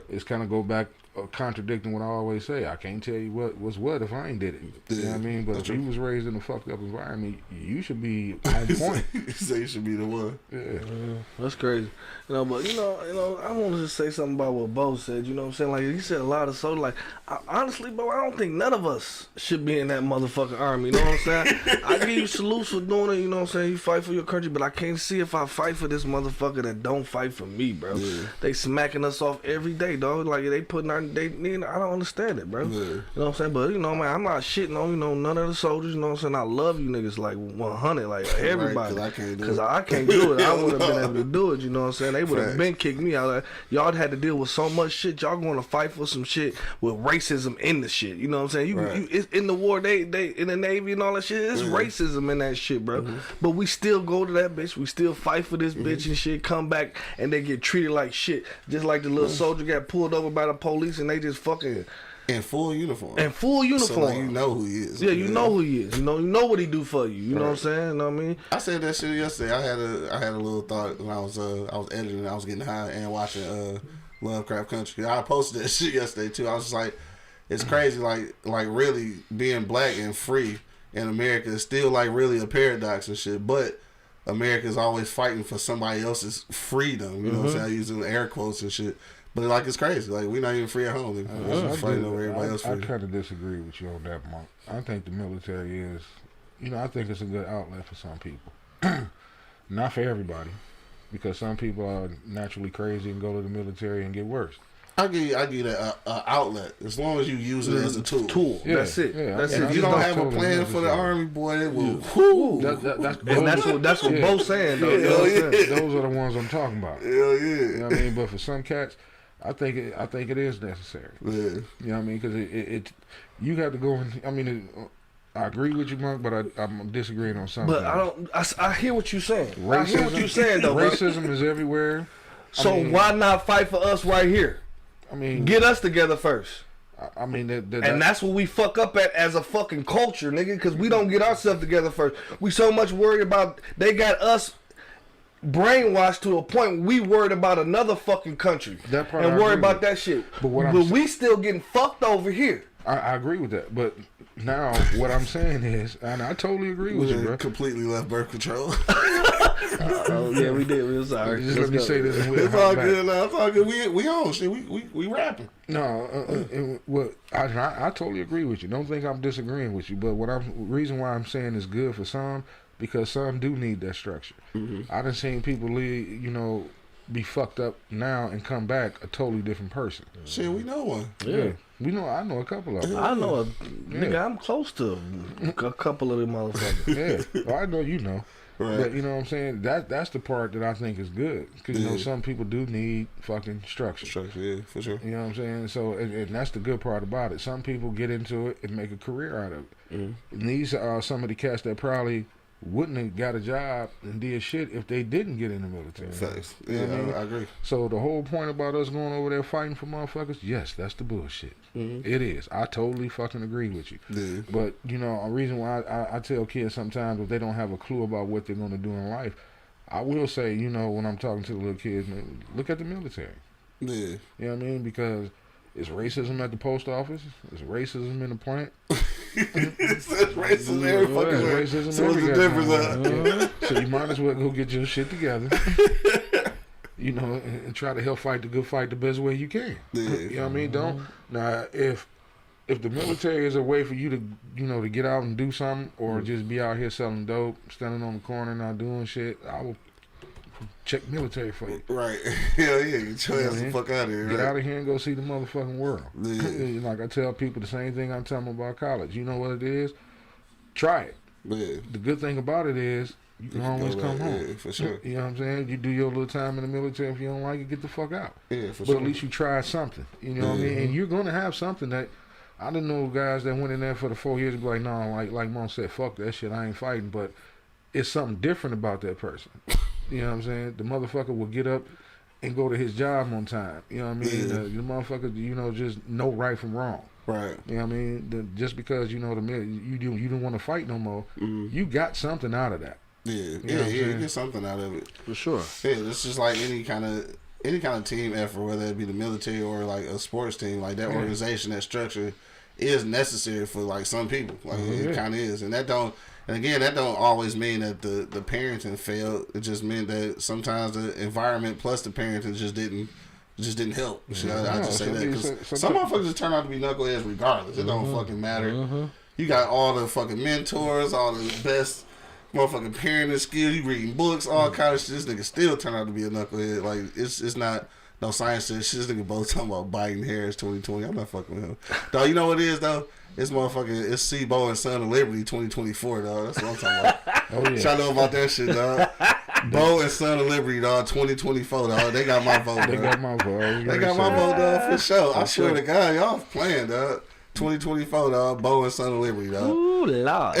it's kind of go back contradicting what I always say. I can't tell you what's what if I ain't did it. Yeah, you know what I mean? But if you was raised in a fucked up environment, you should be on point. You say you should be the one. Yeah. That's crazy. But I want to just say something about what Bo said. You know what I'm saying? Like, he said a lot of honestly, Bo, I don't think none of us should be in that motherfucking army. You know what I'm saying? I give you salutes for doing it. You know what I'm saying? You fight for your country, but I can't see if I fight for this motherfucker that don't fight for me, bro. Yeah. They smacking us off every day, dog. Like, they putting our, I don't understand it, bro. Yeah. You know what I'm saying? But, man, I'm not shitting on, none of the soldiers. You know what I'm saying? I love you niggas like 100, like everybody. Right, Because I can't do it. I wouldn't have been able to do it. You know what I'm saying? They would have been kicked me out. Like, y'all had to deal with so much shit. Y'all going to fight for some shit with racism in the shit. You know what I'm saying? It's in the war, they in the Navy and all that shit. It's racism in that shit, bro. Mm-hmm. But we still go to that bitch. We still fight for this bitch and shit. Come back and they get treated like shit. Just like the little soldier got pulled over by the police and they just fucking... In full uniform. So, like, you know who he is. Yeah, you know who he is. You know what he do for you. You know what I'm saying? You know what I mean? I said that shit yesterday. I had a little thought when I was editing and I was getting high and watching Lovecraft Country. I posted that shit yesterday too. I was just like, it's crazy, like really being black and free in America is still like really a paradox and shit. But America's always fighting for somebody else's freedom. You know what I'm saying? I use air quotes and shit. But like it's crazy. Like we're not even free at home. We're just fighting over everybody else. I kind of disagree with you on that, Monk. I think the military is, I think it's a good outlet for some people. Not for everybody, because some people are naturally crazy and go to the military and get worse. I give you that outlet as long as you use it as a tool. Yeah, that's it. Yeah, that's it. If you don't have a plan for the army, boy, it will. That's what Bo's saying though. Those are the ones I'm talking about. Hell yeah. You know what I mean? But for some cats, I think it is necessary. Yeah. You know what I mean? Because you have to go and I agree with you, Monk, but I'm disagreeing on something. But I hear what you're saying. I hear what you're saying though. Racism is everywhere. So why not fight for us right here? Get us together first. And that's what we fuck up at as a fucking culture, nigga, because we don't get ourselves together first. We so much worried about, they got us brainwashed to a point we worried about another fucking country and worried about that shit. But we still getting fucked over here. I agree with that, but now what I'm saying is, and I totally agree with you, bro. Completely left birth control. Oh yeah, we did. We were sorry. Just let me say this. It's all good now. It's all good. We on shit. We rapping. No, I totally agree with you. Don't think I'm disagreeing with you. But reason why I'm saying it's good for some, because some do need that structure. Mm-hmm. I done seen people leave, be fucked up now and come back a totally different person. Shit, we know one. Yeah. I know a couple of them. I know nigga, I'm close to a couple of them motherfuckers. Yeah. Well, I know you know. Right. But you know what I'm saying? That's the part that I think is good. Because some people do need fucking structure. Structure, yeah, for sure. You know what I'm saying? So, and that's the good part about it. Some people get into it and make a career out of it. Mm-hmm. And these are some of the cats that probably wouldn't have got a job and did shit if they didn't get in the military. Facts. Yeah, I agree. So the whole point about us going over there fighting for motherfuckers, yes, that's the bullshit. Mm-hmm. It is. I totally fucking agree with you. Yeah. But, a reason why I tell kids sometimes if they don't have a clue about what they're going to do in life, I will say, when I'm talking to the little kids, man, look at the military. Yeah. You know what I mean? Because it's racism at the post office. It's racism in the plant. It's racism every fucking way. Racism so what's the difference? So you might as well go get your shit together. And try to help fight the good fight the best way you can. Yeah. You know what I mean? Don't now if the military is a way for you to to get out and do something or just be out here selling dope, standing on the corner not doing shit, I will check military for you. Right. Hell yeah. Get your ass the fuck out of here. Get right? out of here and go see the motherfucking world. Yeah. Like I tell people the same thing I'm telling them about college. You know what it is? Try it. Yeah. The good thing about it is you can always come home. Yeah, for sure. You know what I'm saying? You do your little time in the military. If you don't like it, get the fuck out. Yeah, for but sure. at least you tried something. You know what I mean? And you're going to have something that... I didn't know guys that went in there for the 4 years and be like, no, like Mom said, fuck that shit, I ain't fighting. But it's something different about that person. You know what I'm saying? The motherfucker will get up and go to his job on time. You know what I mean? Yeah. The motherfucker, you know, just know right from wrong. Right. You know what I mean? Just because, you know, you don't want to fight no more, you got something out of that. Yeah, You know yeah, what I'm you saying? get something out of it. For sure. Yeah, it's just like any kind of team effort, whether it be the military or like a sports team, like that organization, that structure is necessary for like some people. Like it kind of is, and that don't always mean that the parenting failed. It just meant that sometimes the environment plus the parenting just didn't help. I just say that because some motherfuckers just turn out to be knuckleheads regardless. It don't fucking matter. You got all the fucking mentors, all the best motherfucking parenting skills. You reading books, all kind of shit. This nigga still turn out to be a knucklehead. Like it's not no science to this shit. This nigga both talking about Biden Harris 2020. I'm not fucking with him. Dog, you know what it is though? It's motherfucking, it's C-Bo and Son of Liberty 2024, dog. That's what I'm talking about. Oh, yeah. Y'all know about that shit, dog. Bo and Son of Liberty, dog, 2024, dog. They got my vote, They dog. got my vote. They got my vote, dog, for sure. I swear to God, y'all playing, dog. 2024, dog. Bo and Son of Liberty, dog. Ooh, Lord.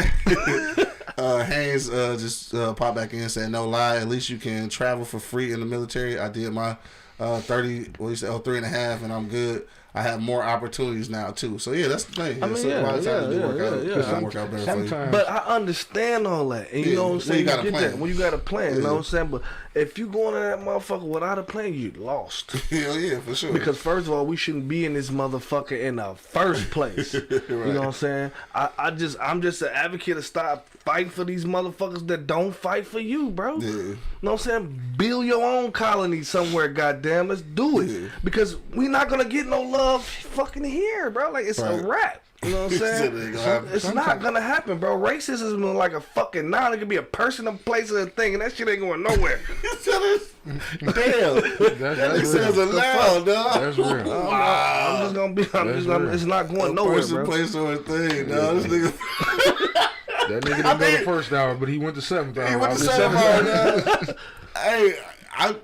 Haynes just popped back in and said, no lie, at least you can travel for free in the military. I did my 3.5, and I'm good. I have more opportunities now too. So yeah, that's the thing. I mean, so a lot of times it work out better for you. But I understand all that. And you know what I'm saying? When you got a plan. When you got a plan, you know what I'm saying? But if you going to that motherfucker without a plan, you lost. Hell yeah, for sure. Because first of all, we shouldn't be in this motherfucker in the first place. Right. You know what I'm saying? I'm just an advocate to stop fighting for these motherfuckers that don't fight for you, bro. Yeah. You know what I'm saying? Build your own colony somewhere, goddamn. Let's do it. Yeah. Because we not gonna get no love fucking here, bro. Like it's a wrap. You know what I'm saying? It's not gonna happen, bro. Racism is like a fucking noun. It could be a person, a place, or a thing, and that shit ain't going nowhere. Damn. That sounds loud, dog. That's real. I'm just gonna be. It's not going nowhere, person, bro. place, or a thing, dog. This nigga. That nigga didn't go the first hour, but he went the 7th hour. He went the 7th hour, dog. Hey, I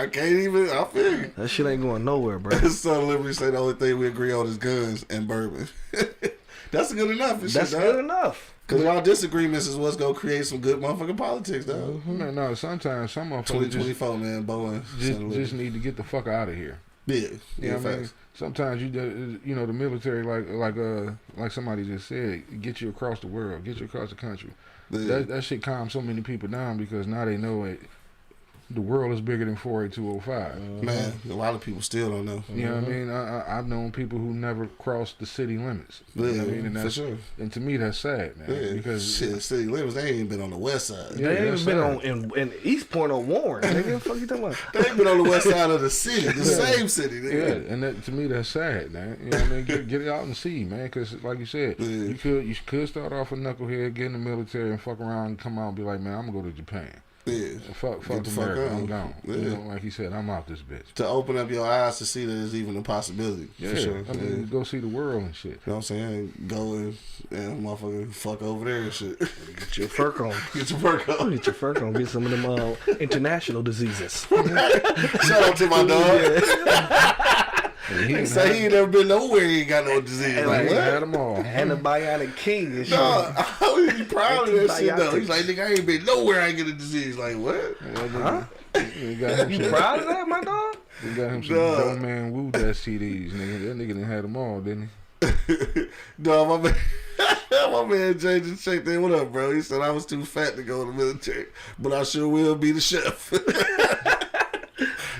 can't even. I feel you. That shit ain't going nowhere, bro. Son of Liberty say the only thing we agree on is guns and bourbon. That's good enough. That's good enough. Because our disagreements is what's gonna create some good motherfucking politics, though. No, sometimes some motherfuckers 2024, man, Bowen just need to get the fuck out of here. Yeah, You know what I mean? Sometimes you know the military, like somebody just said, get you across the world, get you across the country. Yeah. That shit calms so many people down because now they know it. The world is bigger than 48205. Man, a lot of people still don't know. You know what I mean? I've known people who never crossed the city limits. Yeah, you know what I mean? And for sure. And to me, that's sad, man. Yeah, because shit, city limits, they ain't even been on the west side. They ain't even been on in East Point or Warren. Nigga, what the fuck you talking about? They ain't been on the west side of the city, the same city. Nigga. Yeah, and that, to me, that's sad, man. You know what I mean? Get it out and see, man. Because, like you said, you could start off a knucklehead, get in the military, and fuck around and come out and be like, man, I'm gonna go to Japan. Yeah. Fuck America, I'm gone. Yeah. You know, like he said, I'm out this bitch. To open up your eyes to see that there's even a possibility. Yeah, for sure. I mean, go see the world and shit. You know what I'm saying? Go and motherfucker fuck over there and shit. Get your fur on. Get your fur on. Get your fur on. Get some of them international diseases. Shout out to my dog. He say he ain't never been nowhere. He ain't got no disease. Like, what? Had them all. Antibiotic king and shit. No, he proud of that shit though. He's like, nigga, I ain't been nowhere. I ain't get a disease. Like what? Huh? You proud of that, my dog? We got him some dumb man woo STDs, nigga. That nigga done had them all, didn't he? No, my man Jay just checked in. What up, bro? He said I was too fat to go in the military, but I sure will be the chef.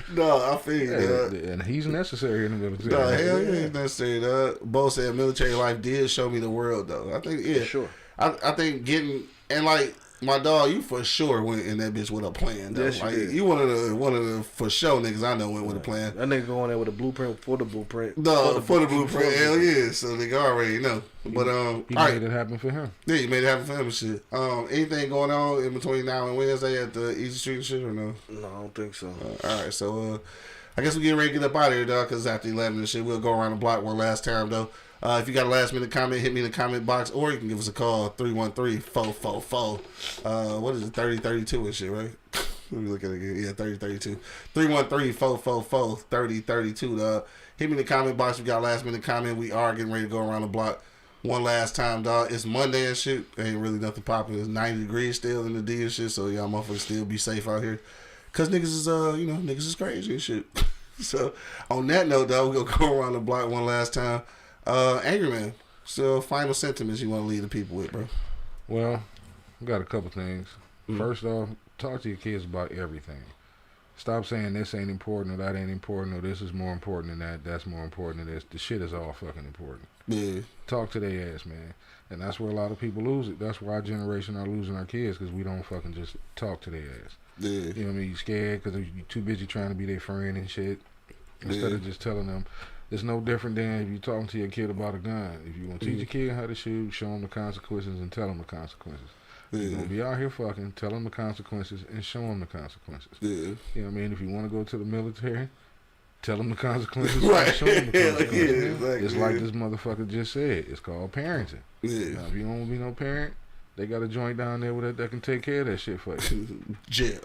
No, I feel you, dog. And he's necessary in the military. No, hell yeah, he's necessary, dog. Bo said military life did show me the world, though. I think, yeah. Sure. I think getting, and like, My dog, you for sure went in that bitch with a plan, though. Yes, you one of the for sure niggas I know went with a plan. That nigga going there with a blueprint for the blueprint. No, for the blueprint, hell yeah. So nigga already know. But he made it happen for him. Yeah, you made it happen for him and shit. Anything going on in between now and Wednesday at the Easy Street and shit or no? No, I don't think so. All right, so I guess we get ready to get up out of here, dog, because after 11 and shit, we'll go around the block one last time, though. If you got a last minute comment, hit me in the comment box, or you can give us a call, 313-444. What is it, 3032 and shit, right? Let me look at it again. Yeah, 3032. 313-444-3032, dog. Hit me in the comment box if you got a last minute comment. We are getting ready to go around the block one last time, dog. It's Monday and shit. Ain't really nothing popping. It's 90 degrees still in the D and shit, so y'all motherfuckers still be safe out here. Because niggas is, niggas is crazy and shit. So, on that note, dog, we're going to go around the block one last time. Angry Man, so final sentiments you want to leave the people with, bro? Well, we got a couple things. First off, talk to your kids about everything. Stop saying this ain't important or that ain't important or this is more important than that, that's more important than this. The shit is all fucking important. Yeah. Talk to their ass, man. And that's where a lot of people lose it. That's why our generation are losing our kids, because we don't fucking just talk to their ass. Yeah. You know what I mean? You scared because you're too busy trying to be their friend and shit. Instead of just telling them. It's no different than if you're talking to your kid about a gun. If you want to teach your kid how to shoot, show them the consequences and tell them the consequences. You're going to be out here fucking, tell them the consequences and show them the consequences. Yeah. You know what I mean? If you want to go to the military, tell them the consequences right. and show them the consequences. Yeah, exactly. It's like this motherfucker just said. It's called parenting. Yeah. Now, if you don't want to be no parent, they got a joint down there with that can take care of that shit for you. Jail.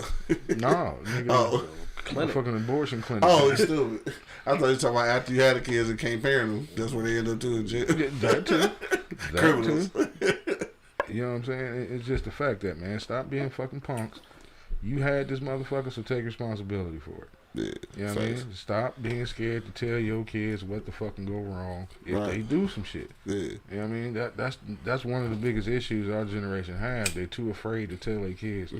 No, nigga. Fucking abortion clinic. Oh, it's stupid. I thought you were talking about after you had the kids and can't parent them. That's where they end up doing jail. That too. Criminals. You know what I'm saying? It's just the fact that, man, stop being fucking punks. You had this motherfucker, so take responsibility for it. Yeah. You know what I mean? Stop being scared to tell your kids what the fucking go wrong if they do some shit. Yeah. You know what I mean? That's one of the biggest issues our generation has. They're too afraid to tell their kids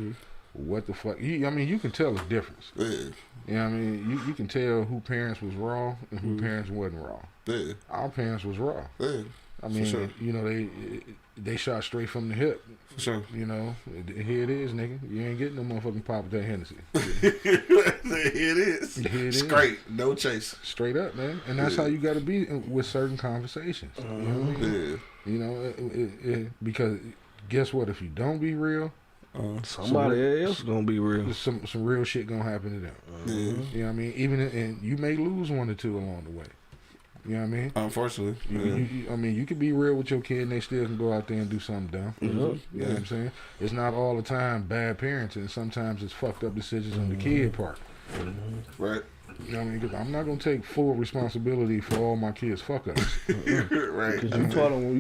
what the fuck. You can tell the difference. Yeah. You know what I mean? You can tell who parents was wrong and who parents wasn't wrong. Yeah. Our parents was wrong. Yeah. I mean, sure. they shot straight from the hip. For sure. You know, here it is, nigga. You ain't getting no motherfucking pop with that Hennessy. Here it is. Here it Straight. is. No chase. Straight up, man. And that's how you got to be with certain conversations. You know what I mean? Yeah. You know, because guess what? If you don't be real, somebody else gonna be real. Some real shit gonna happen to them. Yeah. You know what I mean? And you may lose one or two along the way. You know what I mean? Unfortunately. You can be real with your kid and they still can go out there and do something dumb. You know what I'm saying? It's not all the time bad parenting. Sometimes it's fucked up decisions on the kid part. Right. You know what I mean? Because I'm not going to take full responsibility for all my kids' fuck-ups. Right. Because you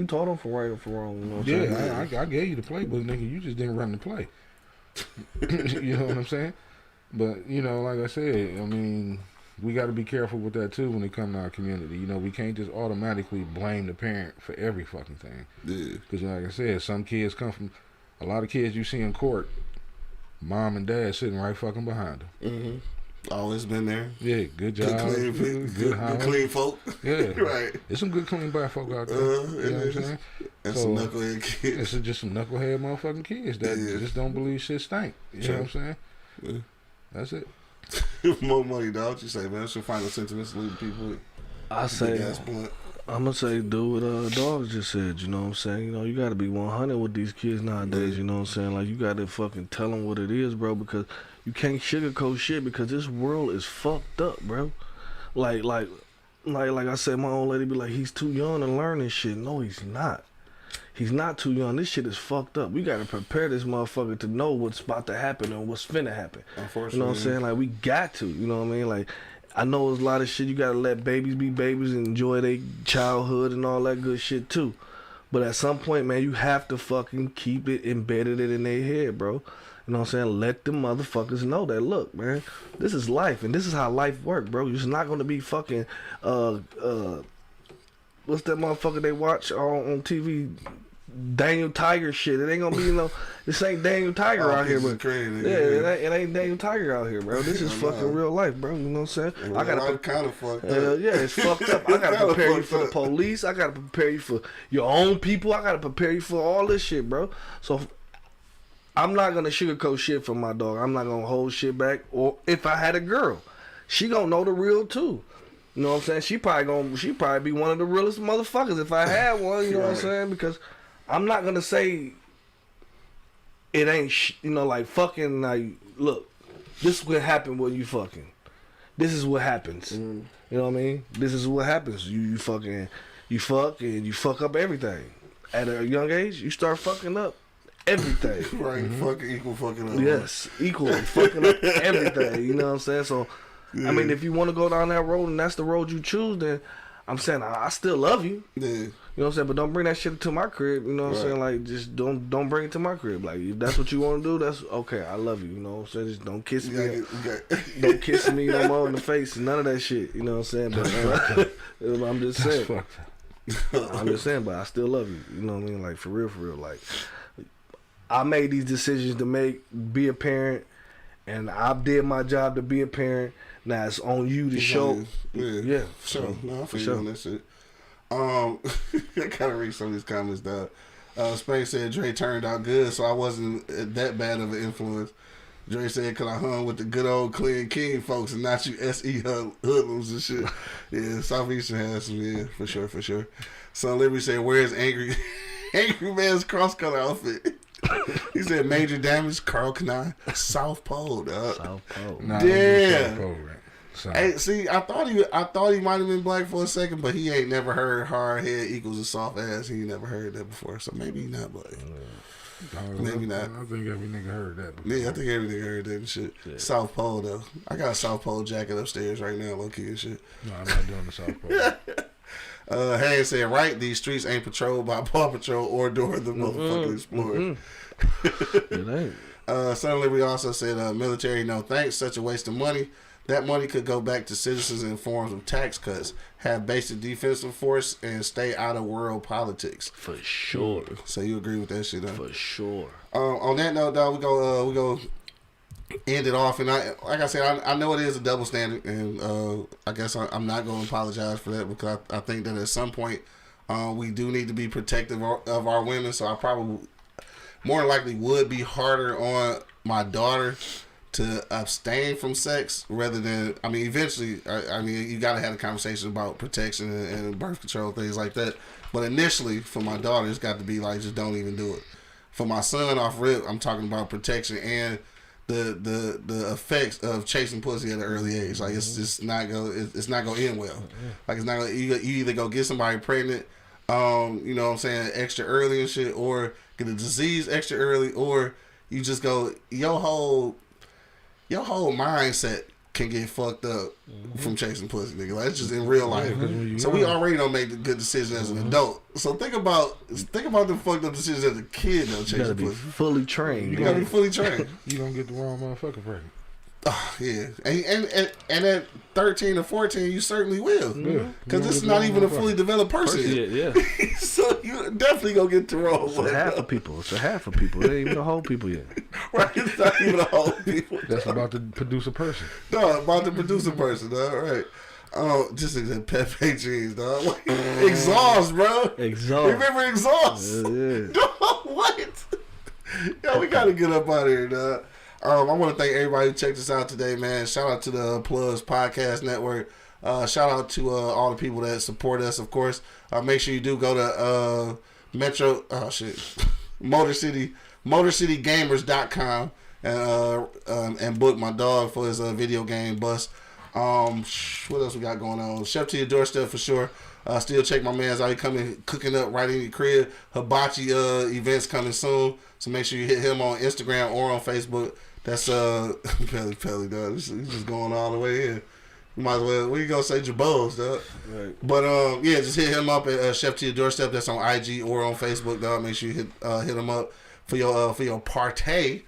taught them for right or for wrong. You know what I'm saying? I gave you the playbook, nigga. You just didn't run the play. You know what I'm saying? But, you know, like I said, I mean, we got to be careful with that, too, when it comes to our community. You know, we can't just automatically blame the parent for every fucking thing. Yeah. Because, like I said, some kids come from, a lot of kids you see in court, mom and dad sitting right fucking behind them. Mm-hmm. Always been there. Yeah, good job. Good clean folk. Yeah. Right. There's some good clean black folk out there. You know what I'm saying? And some knucklehead kids. It's just some knucklehead motherfucking kids that just don't believe shit stink. You know what I'm saying? Yeah. That's it. More money, dog. What you say, man? That's your final sentiments to leave people with. I say, blunt. I'm gonna say, do what Dogs just said. You know what I'm saying? You know, you gotta be 100 with these kids nowadays. You know what I'm saying? Like, you gotta fucking tell them what it is, bro. Because you can't sugarcoat shit. Because this world is fucked up, bro. Like I said, my old lady be like, he's too young to learn this shit. No, he's not. He's not too young. This shit is fucked up. We gotta prepare this motherfucker to know what's about to happen and what's finna happen. Unfortunately, you know what I'm saying? Like, we got to. You know what I mean? Like, I know there's a lot of shit you gotta let babies be babies and enjoy their childhood and all that good shit too. But at some point, man, you have to fucking keep it embedded in their head, bro. You know what I'm saying? Let them motherfuckers know that, look, man, this is life and this is how life works, bro. You're not gonna be fucking what's that motherfucker they watch on TV? Daniel Tiger shit. It ain't gonna be this ain't Daniel Tiger out here, but crazy, it ain't Daniel Tiger out here, bro. This is fucking real life, bro. You know what I'm saying? I gotta kind of fucked up. Yeah, it's fucked up. I gotta prepare you for the police. I gotta prepare you for your own people. I gotta prepare you for all this shit, bro. So I'm not gonna sugarcoat shit from my dog. I'm not gonna hold shit back. Or if I had a girl, she gonna know the real too. You know what I'm saying? She probably be one of the realest motherfuckers if I had one. You know what I'm saying? Because I'm not gonna say it ain't. Like fucking. Like, look, this is what happened when you fucking. This is what happens. You know what I mean? This is what happens. You fuck and you fuck up everything. At a young age, you start fucking up everything. Right, fucking equal fucking up. Yes, equal fucking up everything. You know what I'm saying? So, I mean, if you want to go down that road and that's the road you choose, then I'm saying I still love you. Yeah. You know what I'm saying? But don't bring that shit to my crib. You know what I'm saying? Like, just don't bring it to my crib. Like, if that's what you want to do, that's okay. I love you. You know what I'm saying? Just don't kiss me. Don't kiss me no more in the face. None of that shit. You know what I'm saying? But I'm just saying. I'm just saying, but I still love you. You know what I mean? Like, for real. Like, I made these decisions to be a parent, and I did my job to be a parent. Now it's on you to show. Yeah, for sure. No, for sure. On that shit. I gotta read some of these comments down. Space said Dre turned out good, so I wasn't that bad of an influence. Dre said, "Cause I hung with the good old clean king folks and not you SE hoodlums and shit." Yeah, Southeastern has some, yeah, for sure. Son Liberty said, "Where's angry man's cross color outfit?" He said, "Major damage, Carl Kanai, South Pole, dog." South Pole. Nah, yeah. South Pole, right? So. Hey, see, I thought he might have been black for a second, but he ain't never heard hard head equals a soft ass. He never heard that before, so maybe he's not black. Maybe not. I think every nigga heard that before. Yeah, I think every nigga heard that and shit. Yeah. South Pole though, I got a South Pole jacket upstairs right now, low key and shit. No, I'm not doing the South Pole. Hayes said, "Right, these streets ain't patrolled by Paw Patrol or Dora the motherfucking Explorer." It ain't. Suddenly, we also said, "Military, no thanks. Such a waste of money. That money could go back to citizens in forms of tax cuts, have basic defensive force, and stay out of world politics." For sure. So you agree with that shit, huh? For sure. On that note, dog, we go end it off, and like I said, I know it is a double standard, and I guess I'm not going to apologize for that because I think that at some point we do need to be protective of our women. So I probably more than likely would be harder on my daughter to abstain from sex rather than, I mean, eventually, I mean, you got to have a conversation about protection and birth control, things like that. But initially, for my daughter, it's got to be like, just don't even do it. For my son, off rip, I'm talking about protection and the effects of chasing pussy at an early age. Like, it's just not it's not gonna end well. Like, it's not gonna, you either go get somebody pregnant, you know what I'm saying, extra early and shit, or get a disease extra early, or you just go, your whole mindset can get fucked up from chasing pussy, nigga. Like, it's just in real life. So we already don't make the good decision as an adult. So think about the fucked up decisions as a kid though. Chasing You gotta be pussy. fully trained. You gotta be fully trained. You don't get the wrong motherfucker pregnant. Oh, yeah, and at 13 or 14, you certainly will, because this is not even a fully developed person. Yeah. So you definitely gonna get the wrong It's one. half of people. It ain't even the whole people yet. Right? It's not even a whole people. That's about to produce a person. No, about to produce a person, dog. Right? Oh, just a Pepe jeans, dog. Like, exhaust, bro. Exhaust. Remember exhaust? Yeah. Dog, what? Yo, we gotta get up out of here, dog. I want to thank everybody who checked us out today, man. Shout out to the Plus Podcast Network. Shout out to all the people that support us, of course. Make sure you do go to MotorCityGamers.com and book my dog for his video game bus. What else we got going on? Chef to your doorstep for sure. Still check my man's out. He coming cooking up right in your crib. Hibachi events coming soon. So make sure you hit him on Instagram or on Facebook. That's Pelly, dog. He's just going all the way in. You might as well, what you gonna say, Jabos, dog? Right. But yeah, just hit him up at Chef to your doorstep. That's on IG or on Facebook, dog. Make sure you hit him up for your partay.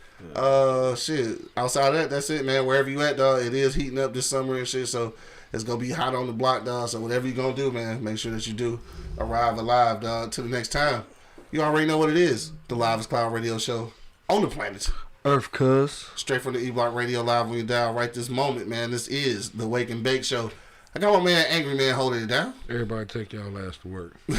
Shit. Outside of that, that's it, man. Wherever you at, dog, it is heating up this summer and shit. So it's gonna be hot on the block, dog. So whatever you gonna do, man, make sure that you do arrive alive, dog. Till the next time. You already know what it is. The Livest Cloud Radio Show on the planet Earth, cuz. Straight from the E-Block Radio Live on your dial right this moment, man. This is the Wake and Bake Show. I got my man, Angry Man, holding it down. Everybody take y'all ass to work. My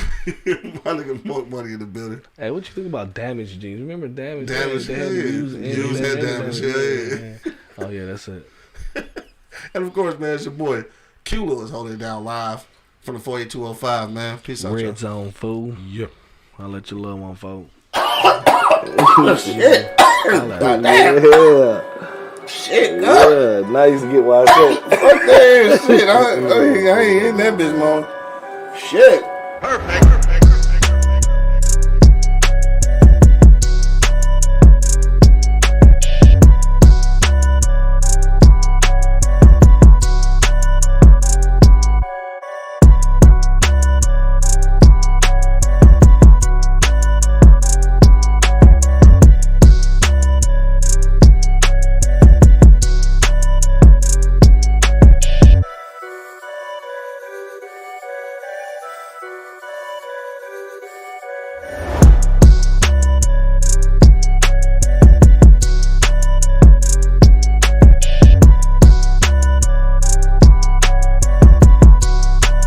nigga Monk Money in the building. Hey, what you think about Damage jeans? Remember Damage? Damage, They had to use that Damage, yeah. Oh yeah, that's it. And of course, man, it's your boy Q Lewis holding it down live from the 48205, man. Peace out, y'all. Red Zone fool. Yep. I'll let your little one folk. Shit. Yeah. Shit, God. Yeah, now you can get why I said. Fuck that shit. I ain't in that bitch, man. Shit. Perfect.